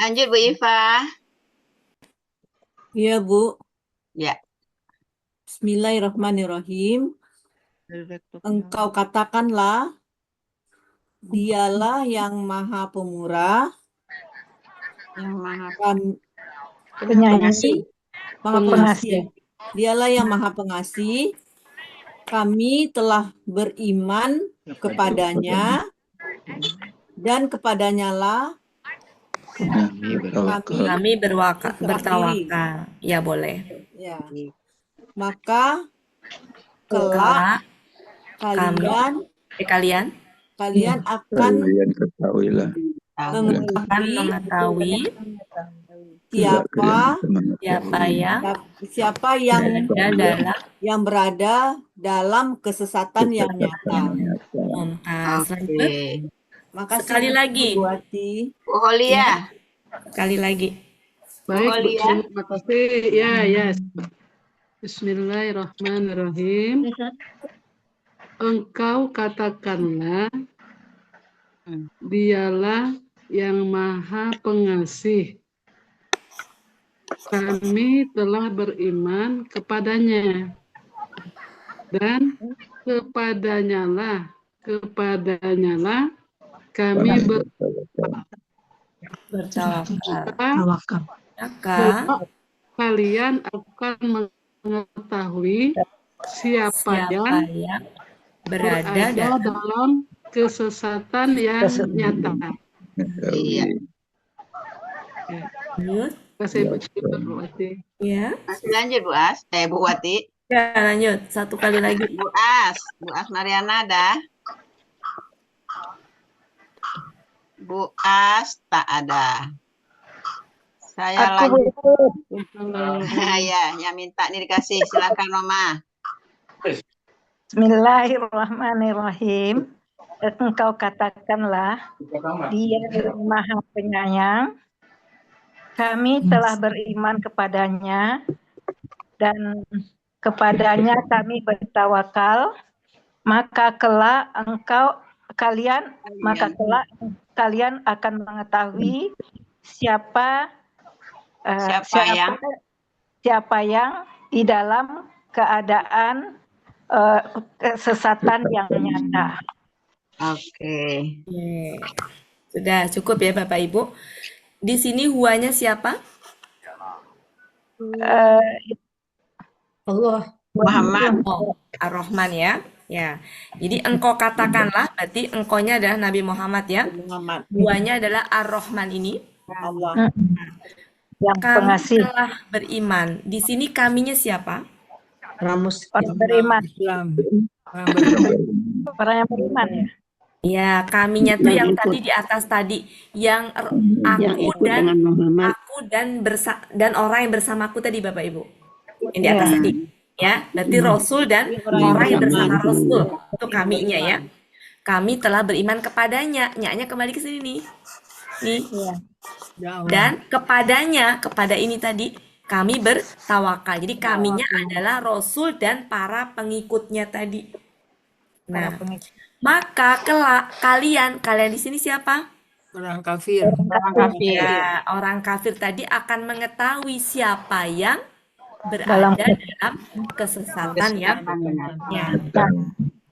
Lanjut Bu Iva.
Iya, Bu.
Ya.
Bismillahirrahmanirrahim. Engkau katakanlah, dialah yang maha pemurah,
Yang maha
pengasih. Maha
Pengasih.
pengasih. Dialah yang maha pengasih. Kami telah beriman kepadanya, dan kepadanyalah
Kami bertawakal. Ya boleh.
Ya. Maka kelak kalian akan
Kalian ketahuilah
mengetahui
siapa
yang
berada dalam kesesatan yang nyata.
Oke.
Makasih
Sekali lagi.
Bu Ati.
Bu Holia.
Sekali lagi.
Baik, Bu,
Holia.
terima kasih. Ya. Bismillahirrahmanirrahim. Engkau katakanlah, dialah yang maha pengasih. Kami telah beriman kepadanya, dan kepadanyalah kami
bertawakal.
Maka kalian akan mengetahui siapa yang berada dalam kesesatan yang nyata.
Iya.
Kasih Bu Ati.
Ya.
Masih lanjut Bu As. Bu Wati.
Ya, lanjut. Satu kali lagi.
Bu As Mariana ada. Bu As tak ada. Saya lanjut. Ya, yang minta nih dikasih. Silakan Mama.
Bismillahirrahmanirrahim. Engkau katakanlah, Dia yang maha penyayang. Kami telah beriman kepadanya, dan kepadanya kami bertawakal. Maka kelak kalian akan mengetahui siapa yang di dalam keadaan kesesatan yang nyata.
Oke.
Sudah cukup ya Bapak Ibu. Di sini huanya siapa?
Allah.
Muhammad.
Ar-Rahman ya. Ya. Jadi engkau katakanlah, berarti engkaunya adalah Nabi Muhammad ya. Huanya adalah Ar-Rahman ini.
Allah.
Yang
Kami
pengasih.
telah beriman. Di sini kaminya siapa?
Orang beriman. Orang yang beriman ya.
Ya, kaminya tuh yang tadi di atas tadi, yang aku dan orang yang bersamaku tadi Bapak Ibu. Yang di atas tadi. Ya, berarti Rasul dan orang yang bersama Rasul. Itu kaminya ya. Kami telah beriman kepadanya. Nya kembali ke sini nih. Dan kepadanya, kepada ini tadi kami bertawakal. Jadi kaminya adalah Rasul dan para pengikutnya tadi. Nah, maka kelak kalian di sini siapa?
Orang kafir.
Ya, orang kafir tadi akan mengetahui siapa yang berada dalam kesesatan yang nyata.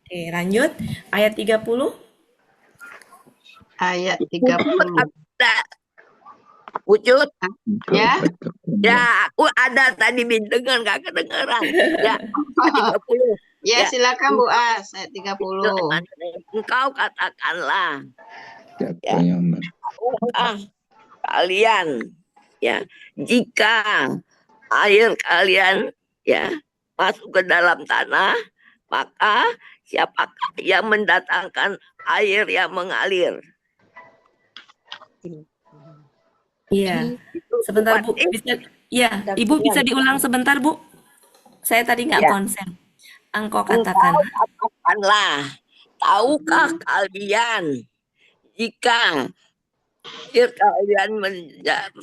Oke, lanjut ayat 30.
Ayat 30.
Wujud.
Ya.
Ya, aku ada tadi dengar nggak kedengeran. Ya, 30.
Ya, silakan Bu As, ayat 30.
Engkau katakanlah, kalian ya, jika air kalian ya masuk ke dalam tanah, maka siapakah yang mendatangkan air yang mengalir?
Iya. Sebentar Bu, bisa ya, Ibu bisa diulang sebentar Bu? Saya tadi nggak konsen. Engkau katakanlah.
Katakanlah, tahukah kalian jika air kalian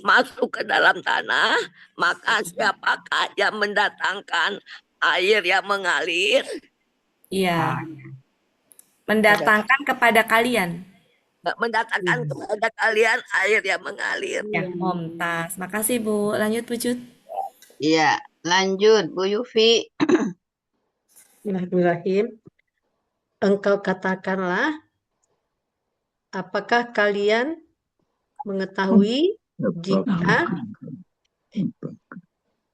masuk ke dalam tanah, maka siapakah yang mendatangkan air yang mengalir?
Iya. Mendatangkan kepada kalian.
Mendatangkan kepada kalian air yang mengalir.
Ya, Mumtaz. Makasih Bu. Lanjut Bu Jud.
Iya, lanjut Bu Yufi.
Bismillahirrahmanirrahim. Engkau katakanlah, apakah kalian mengetahui jika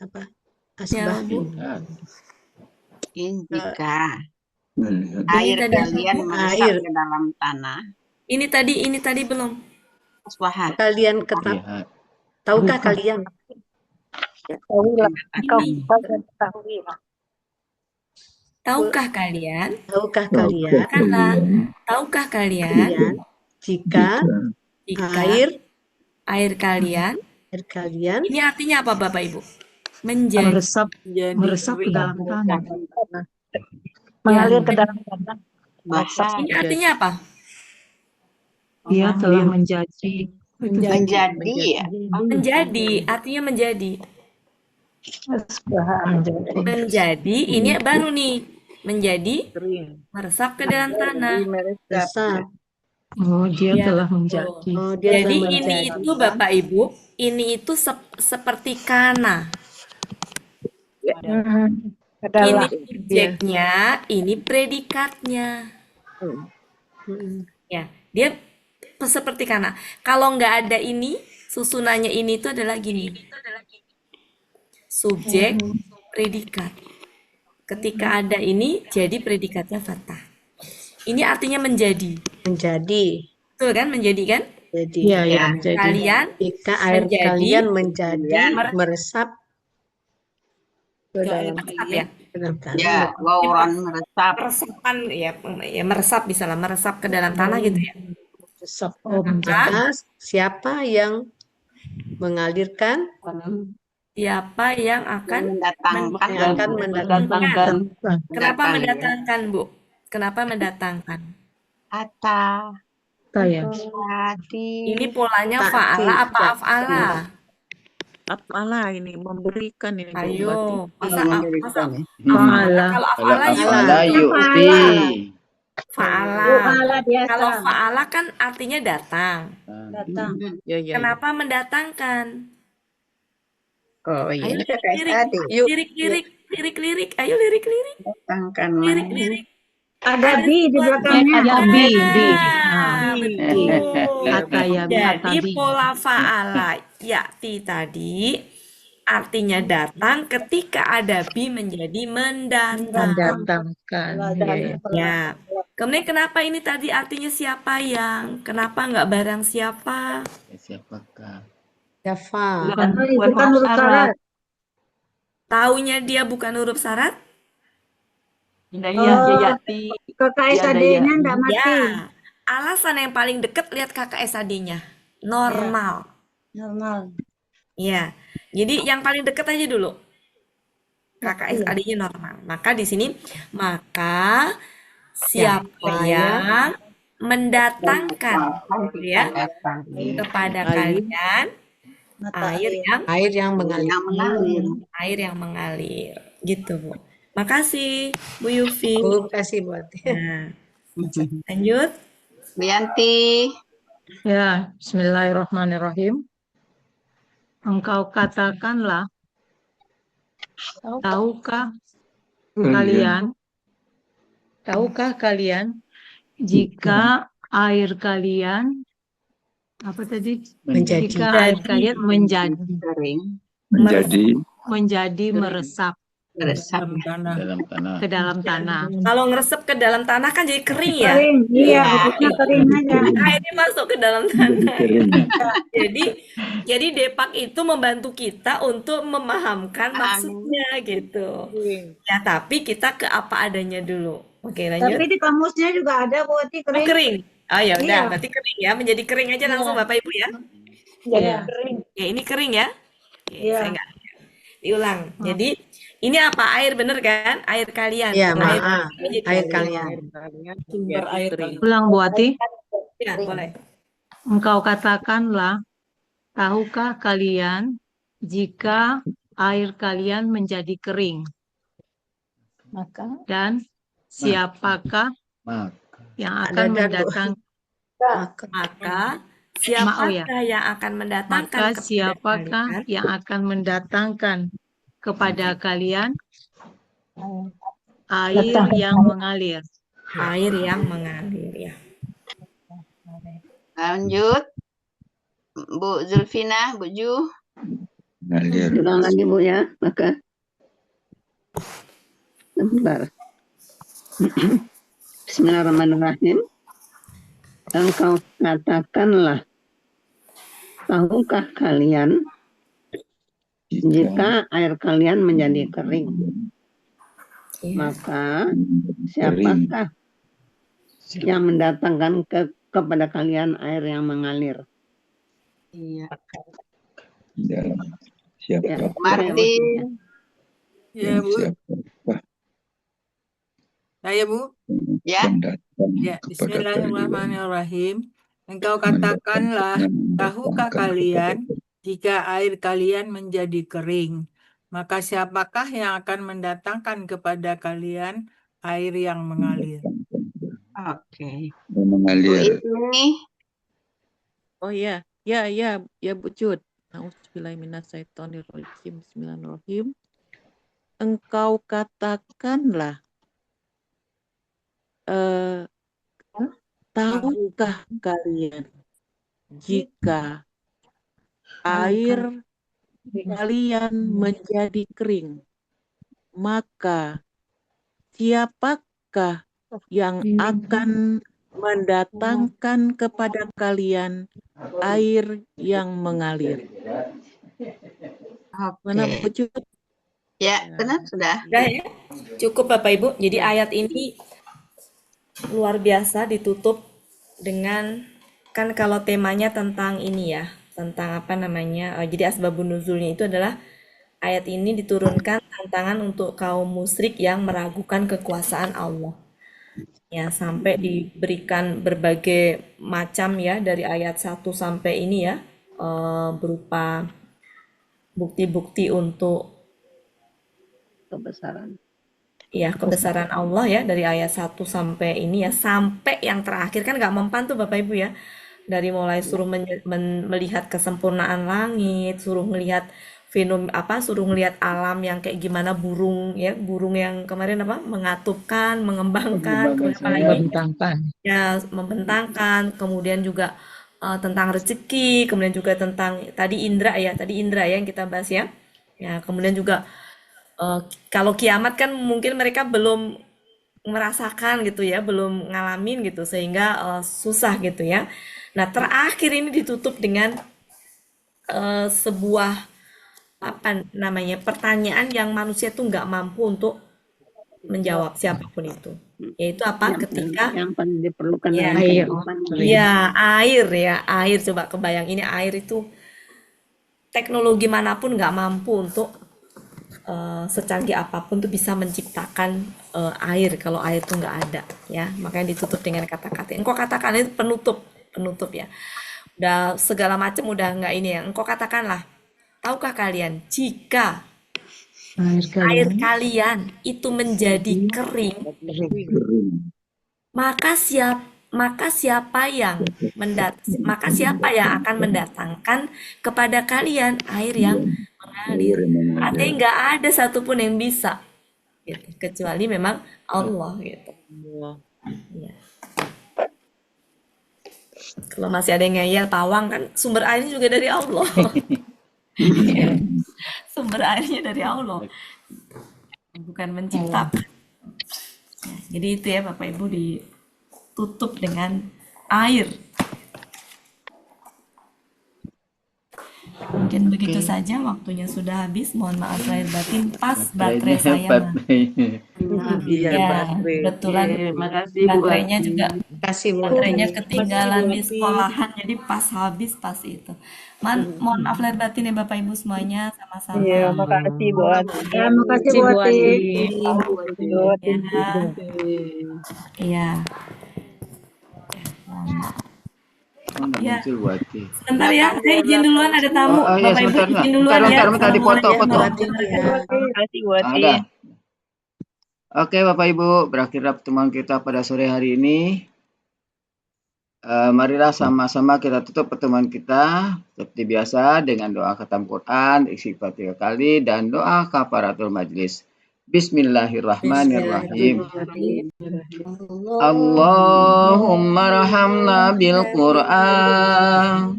apa asbahu
jika
Air
air kalian meresap ke dalam tanah.
Ini tadi belum.
Asbahat.
Kalian tahukah kalian?
Tahukah kalian?
Tahukah kalian?
Karena tahukah kalian
Jika air
kalian ini artinya apa Bapak Ibu?
Meresap ke dalam tanah. Mengalir ke dalam tanah.
Ini artinya apa?
Dia telah menjadi.
Menjadi ya.
Menjadi artinya menjadi. Menjadi ini baru nih. Menjadi meresap ke dalam tanah.
Oh, dia telah menjadi.
Jadi ini itu Bapak Ibu, ini itu seperti kana. Ini subjeknya, ini predikatnya. Ya, dia seperti kana. Kalau nggak ada ini, susunannya ini itu adalah gini. Subjek, predikat. Ketika ada ini, jadi predikatnya fathah. Ini artinya menjadi.
Menjadi.
Betul kan? Menjadi kan?
Jadi.
Ya,
menjadi.
Kalian
Jika air kalian menjadi meresap ke dalam
ya.
Ya, wauran meresap.
Meresapan ya, meresap bisa lah, meresap ke dalam tanah gitu ya.
Maka siapa yang mengalirkan?
Siapa yang akan
mendatangkan?
Kenapa mendatangkan, Bu? Kenapa mendatangkan? Ini polanya fa'ala apa af'ala?
Af'ala ini memberikan ini.
Ayo, masa
Fa'ala.
kalau af'ala
yu'ti.
Fa'ala. Kalau fa'ala kan artinya datang.
Datang.
Kenapa mendatangkan?
Oh iya.
Ayo lirik-lirik. Ayo lirik-lirik.
Datangkan.
Lirik-lirik.
Ada bi di belakangnya.
Ada bi.
Jadi pola fa'ala ya'ti tadi artinya datang, ketika ada bi menjadi mendatangkan. Ya. Kemudian kenapa ini tadi artinya siapa yang? Kenapa nggak barang siapa?
Siapakah?
Siapa?
Bukan huruf syarat.
Taunya dia bukan huruf syarat?
KKSAD-nya enggak mati.
Ya. Alasan yang paling dekat lihat KKSAD-nya. Normal.
Normal.
Ya. Jadi yang paling dekat aja dulu. KKSAD-nya normal. Maka di sini siapa yang mendatangkan ya kepada kalian air yang mengalir gitu Bu. Makasih Bu Yufi.
Terima kasih buat.
Nah, lanjut.
Bianti.
Ya, bismillahirrahmanirrahim. Engkau katakanlah, tahukah kalian jika air kalian apa tadi? Jika air kalian menjadi meresap ke dalam tanah.
Kalau ngeresep ke dalam tanah kan jadi kering ya?
Kering, iya, kering aja.
Airnya masuk ke dalam tanah. Jadi Depak itu membantu kita untuk memahamkan maksudnya gitu. Ya, tapi kita ke apa adanya dulu. Oke, lanjut.
Tapi di kamusnya juga ada berarti kering.
Oh, kering. Oh ya udah,
Iya.
berarti kering ya, menjadi kering aja langsung Bapak Ibu ya.
Jadi kering.
Ya ini kering ya. Oke,
Iya.
saya nggak diulang. Jadi Ini apa? Air bener kan? Air kalian.
Ya,
Air,
air kalian.
Sumber air kalian.
Ulang Bu Ati.
Ya, boleh.
Engkau katakanlah, tahukah kalian jika air kalian menjadi kering? Dan siapakah yang akan mendatang?
Maka siapakah yang akan mendatangkan
Maka siapakah yang akan mendatangkan kepada kalian air yang mengalir?
Air yang mengalir, ya.
Lanjut. Bu Zulfina, Bu Ju.
Ngalir.
Ulang lagi Bu ya, maka sebentar. Bismillahirrahmanirrahim. Engkau katakanlah, tahukah kalian jika air kalian menjadi kering, maka siapakah yang mendatangkan kepada kalian air yang mengalir?
Iya.
Siapa?
Martin.
Ya, Bu. Saya, Bu.
Ya.
Ya, Bismillahirrahmanirrahim. Engkau katakanlah, tahukah kalian jika air kalian menjadi kering, maka siapakah yang akan mendatangkan kepada kalian air yang mengalir?
Oke.
Mengalir.
Ini.
Oh ya, ya Bu Jud. Auzubillahiminasyaitonirrajim. Bismillahirrahmanirrahim. Engkau katakanlah, tahukah kalian jika air kalian menjadi kering, maka siapakah yang akan mendatangkan kepada kalian air yang mengalir? Mana Bu Jud?
Ya, benar sudah.
Sudah ya? Cukup Bapak Ibu. Jadi ayat ini luar biasa ditutup dengan, kan kalau temanya tentang ini ya, tentang apa namanya, jadi asbabun nuzulnya itu adalah ayat ini diturunkan tantangan untuk kaum musyrik yang meragukan kekuasaan Allah. Ya, sampai diberikan berbagai macam ya, dari ayat 1 sampai ini ya, berupa bukti-bukti untuk
Kebesaran.
ya kebesaran Allah ya, dari ayat 1 sampai ini ya, sampai yang terakhir kan nggak mempan tuh Bapak Ibu ya, dari mulai suruh melihat kesempurnaan langit, suruh melihat suruh melihat alam yang kayak gimana, burung ya, burung yang kemarin apa, mengatupkan, mengembangkan, ya membentangkan, kemudian juga tentang rezeki, kemudian juga tentang tadi indra ya yang kita bahas ya, kemudian juga kalau kiamat kan mungkin mereka belum merasakan gitu ya, belum ngalamin gitu, sehingga susah gitu ya. Nah, terakhir ini ditutup dengan sebuah apa namanya, pertanyaan yang manusia tuh nggak mampu untuk menjawab, siapapun itu, yaitu apa, ketika
yang paling diperlukan
ya,
air.
Air, coba kebayang, ini air itu teknologi manapun nggak mampu untuk secanggih apapun tuh bisa menciptakan air kalau air tuh nggak ada ya. Makanya ditutup dengan kata-kata, engkau katakan, itu penutup ya, udah segala macam udah nggak ini ya. Engkau katakanlah, tahukah kalian jika air kalian itu menjadi kering, maka siapa yang akan mendatangkan kepada kalian air yang mengalir? Artinya nggak ada satupun yang bisa gitu, kecuali memang Allah gitu ya. Kalau masih ada yang ngeyel pawang, kan sumber airnya juga dari Allah. Sumber airnya dari Allah, bukan menciptakan. Jadi itu ya Bapak Ibu, ditutup dengan air. Mungkin begitu
Oke.
saja, waktunya sudah habis. Mohon maaf lahir batin. Pas baterai
Baterainya
saya, Ma.
baterainya.
Iya,
Ya,
baterai.
kebetulan
Oke, makasih Bu
baterainya
Ati.
juga
Kasih Bu
baterainya
Ati.
ketinggalan di
Bu Ati.
sekolahan, jadi pas habis pas itu. Mohon maaf lahir batin ya Bapak Ibu semuanya, sama-sama.
Iya, makasih Bu Ati.
Ya, makasih Bu
Bu
Ati.
Ati. Bu Ati.
Iya.
Oh, nggak
Ya,
muncul Bu Ati.
sebentar ya, saya izin duluan ada tamu.
Oh, iya,
Bapak Ibu
sebentar.
izin duluan ya.
Bentar, dipotong,
Assalamualaikum
potong.
warahmatullahi wabarakatuh.
Makasih Bu Ati.
Ada. Oke, Bapak Ibu, berakhirlah pertemuan kita pada sore hari ini. Marilah sama-sama kita tutup pertemuan kita seperti biasa dengan doa khatam Quran, istighfar 3 kali, dan doa kafaratul majlis. Bismillahirrahmanirrahim. Allahumma rahamna bil Qur'an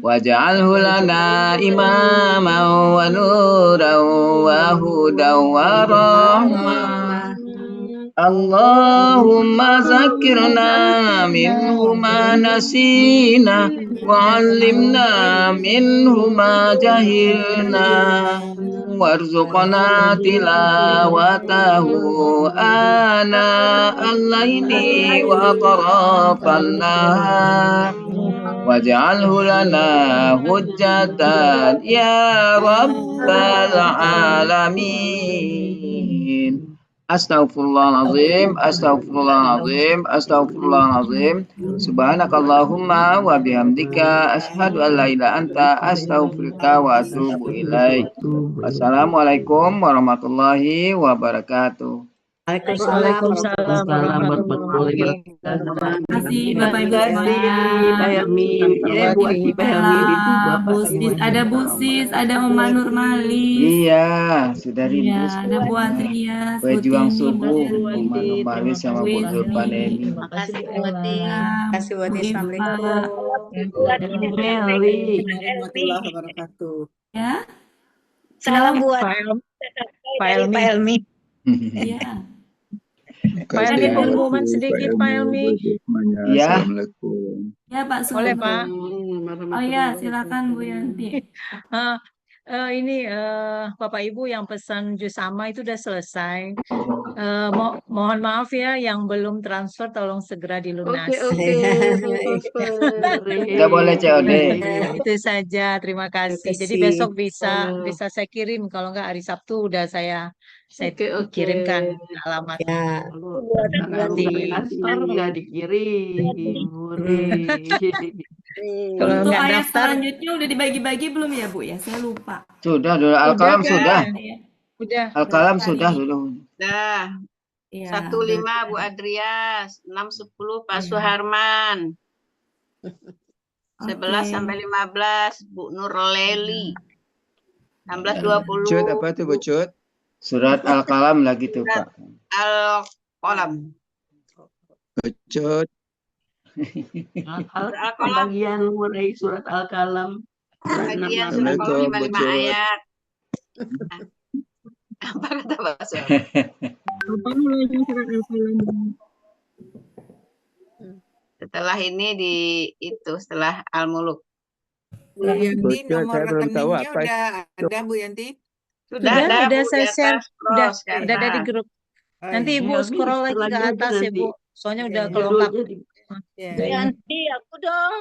waj'alhu lana imaman wa nuran wa hudan wa rahmah. Allahumma zakirna minhu ma nasina wa 'allimna minhu ma jahilna warzuqna tilawatahu ana al-laili wa atrafan nahar waj'alhu lana hujjatan ya rabbal alamin. Astaghfirullahaladzim, astaghfirullahaladzim, astaghfirullahaladzim. Subhanakallahumma wa bihamdika asyhadu an la ilaha anta astaghfiruka wa atubu ilaik. Wassalamualaikum warahmatullahi wabarakatuh.
Waalaikumsalam warahmatullahi wabarakatuh.
Terima kasih Bapak Ibu
Terima kasih
semuanya.
Pak Helmi. Ya Bu Ati, Pak Helmi itu Bapak
Bu Sis, ada Bu Sis, ada Oma Nurmalis.
Iya, sudah rindu
Iya, ada Bu Adrias, Bu
berjuang
Tini, Bu
subuh,
Erni,
Oma Nurmalis sama Bu Zulfanemi.
Terima kasih Bu Ati.
Terima kasih Bu Ati. Assalamualaikum.
Meli.
Warahmatullahi wabarakatuh.
Ya,
Salam
silakan.
buat
Pak Helmi.
Iya.
Pak Helmi pengumuman sedikit Pak Helmi.
Ya.
Assalamualaikum.
Ya Pak
Boleh
Sugeng.
Pak.
Oh ya, silakan Bu Yanti.
Ini Bapak Ibu yang pesan jus sama itu udah selesai. Mohon maaf ya yang belum transfer tolong segera dilunasi.
Nggak boleh COD.
Itu saja, terima kasih. Jadi besok bisa saya kirim, kalau nggak hari Sabtu udah saya kirimkan alamatnya.
Transfer nggak dikirim.
Kalau
Untuk
nggak
ayat
daftar,
selanjutnya udah dibagi-bagi belum ya Bu ya? Saya lupa.
Sudah, Al-Qalam
kan?
sudah.
Udah.
Al-Qalam sudah dulu.
Dah.
Iya,
15 Bu Adrias, 6-10 Pak Suharman. 11 sampai 15 Bu Nurleli. 16-20
Cut, apa tuh Bu Cut?
Surat Al-Qalam lagi tuh Pak.
Al-Qalam.
Bu Cut.
Al-Qalam bagian mulai surat Al-Qalam.
Bagian surat 55 ayat. Apa kata Pak Suharman? Setelah ini setelah Al-Muluk.
Bu Yanti,
Bocor,
nomor
saya belum tahu
rekeningnya
apa
udah ada Bu Yanti?
Sudah ada Bu,
saya
di
share,
atas cross,
udah ada di grup. Nanti Ibu
Helmi
scroll lagi ke
istilahnya aja
atas ya
nanti.
Bu, soalnya udah
Judulnya
kelengkap.
di
Ya.
Yanti, aku dong.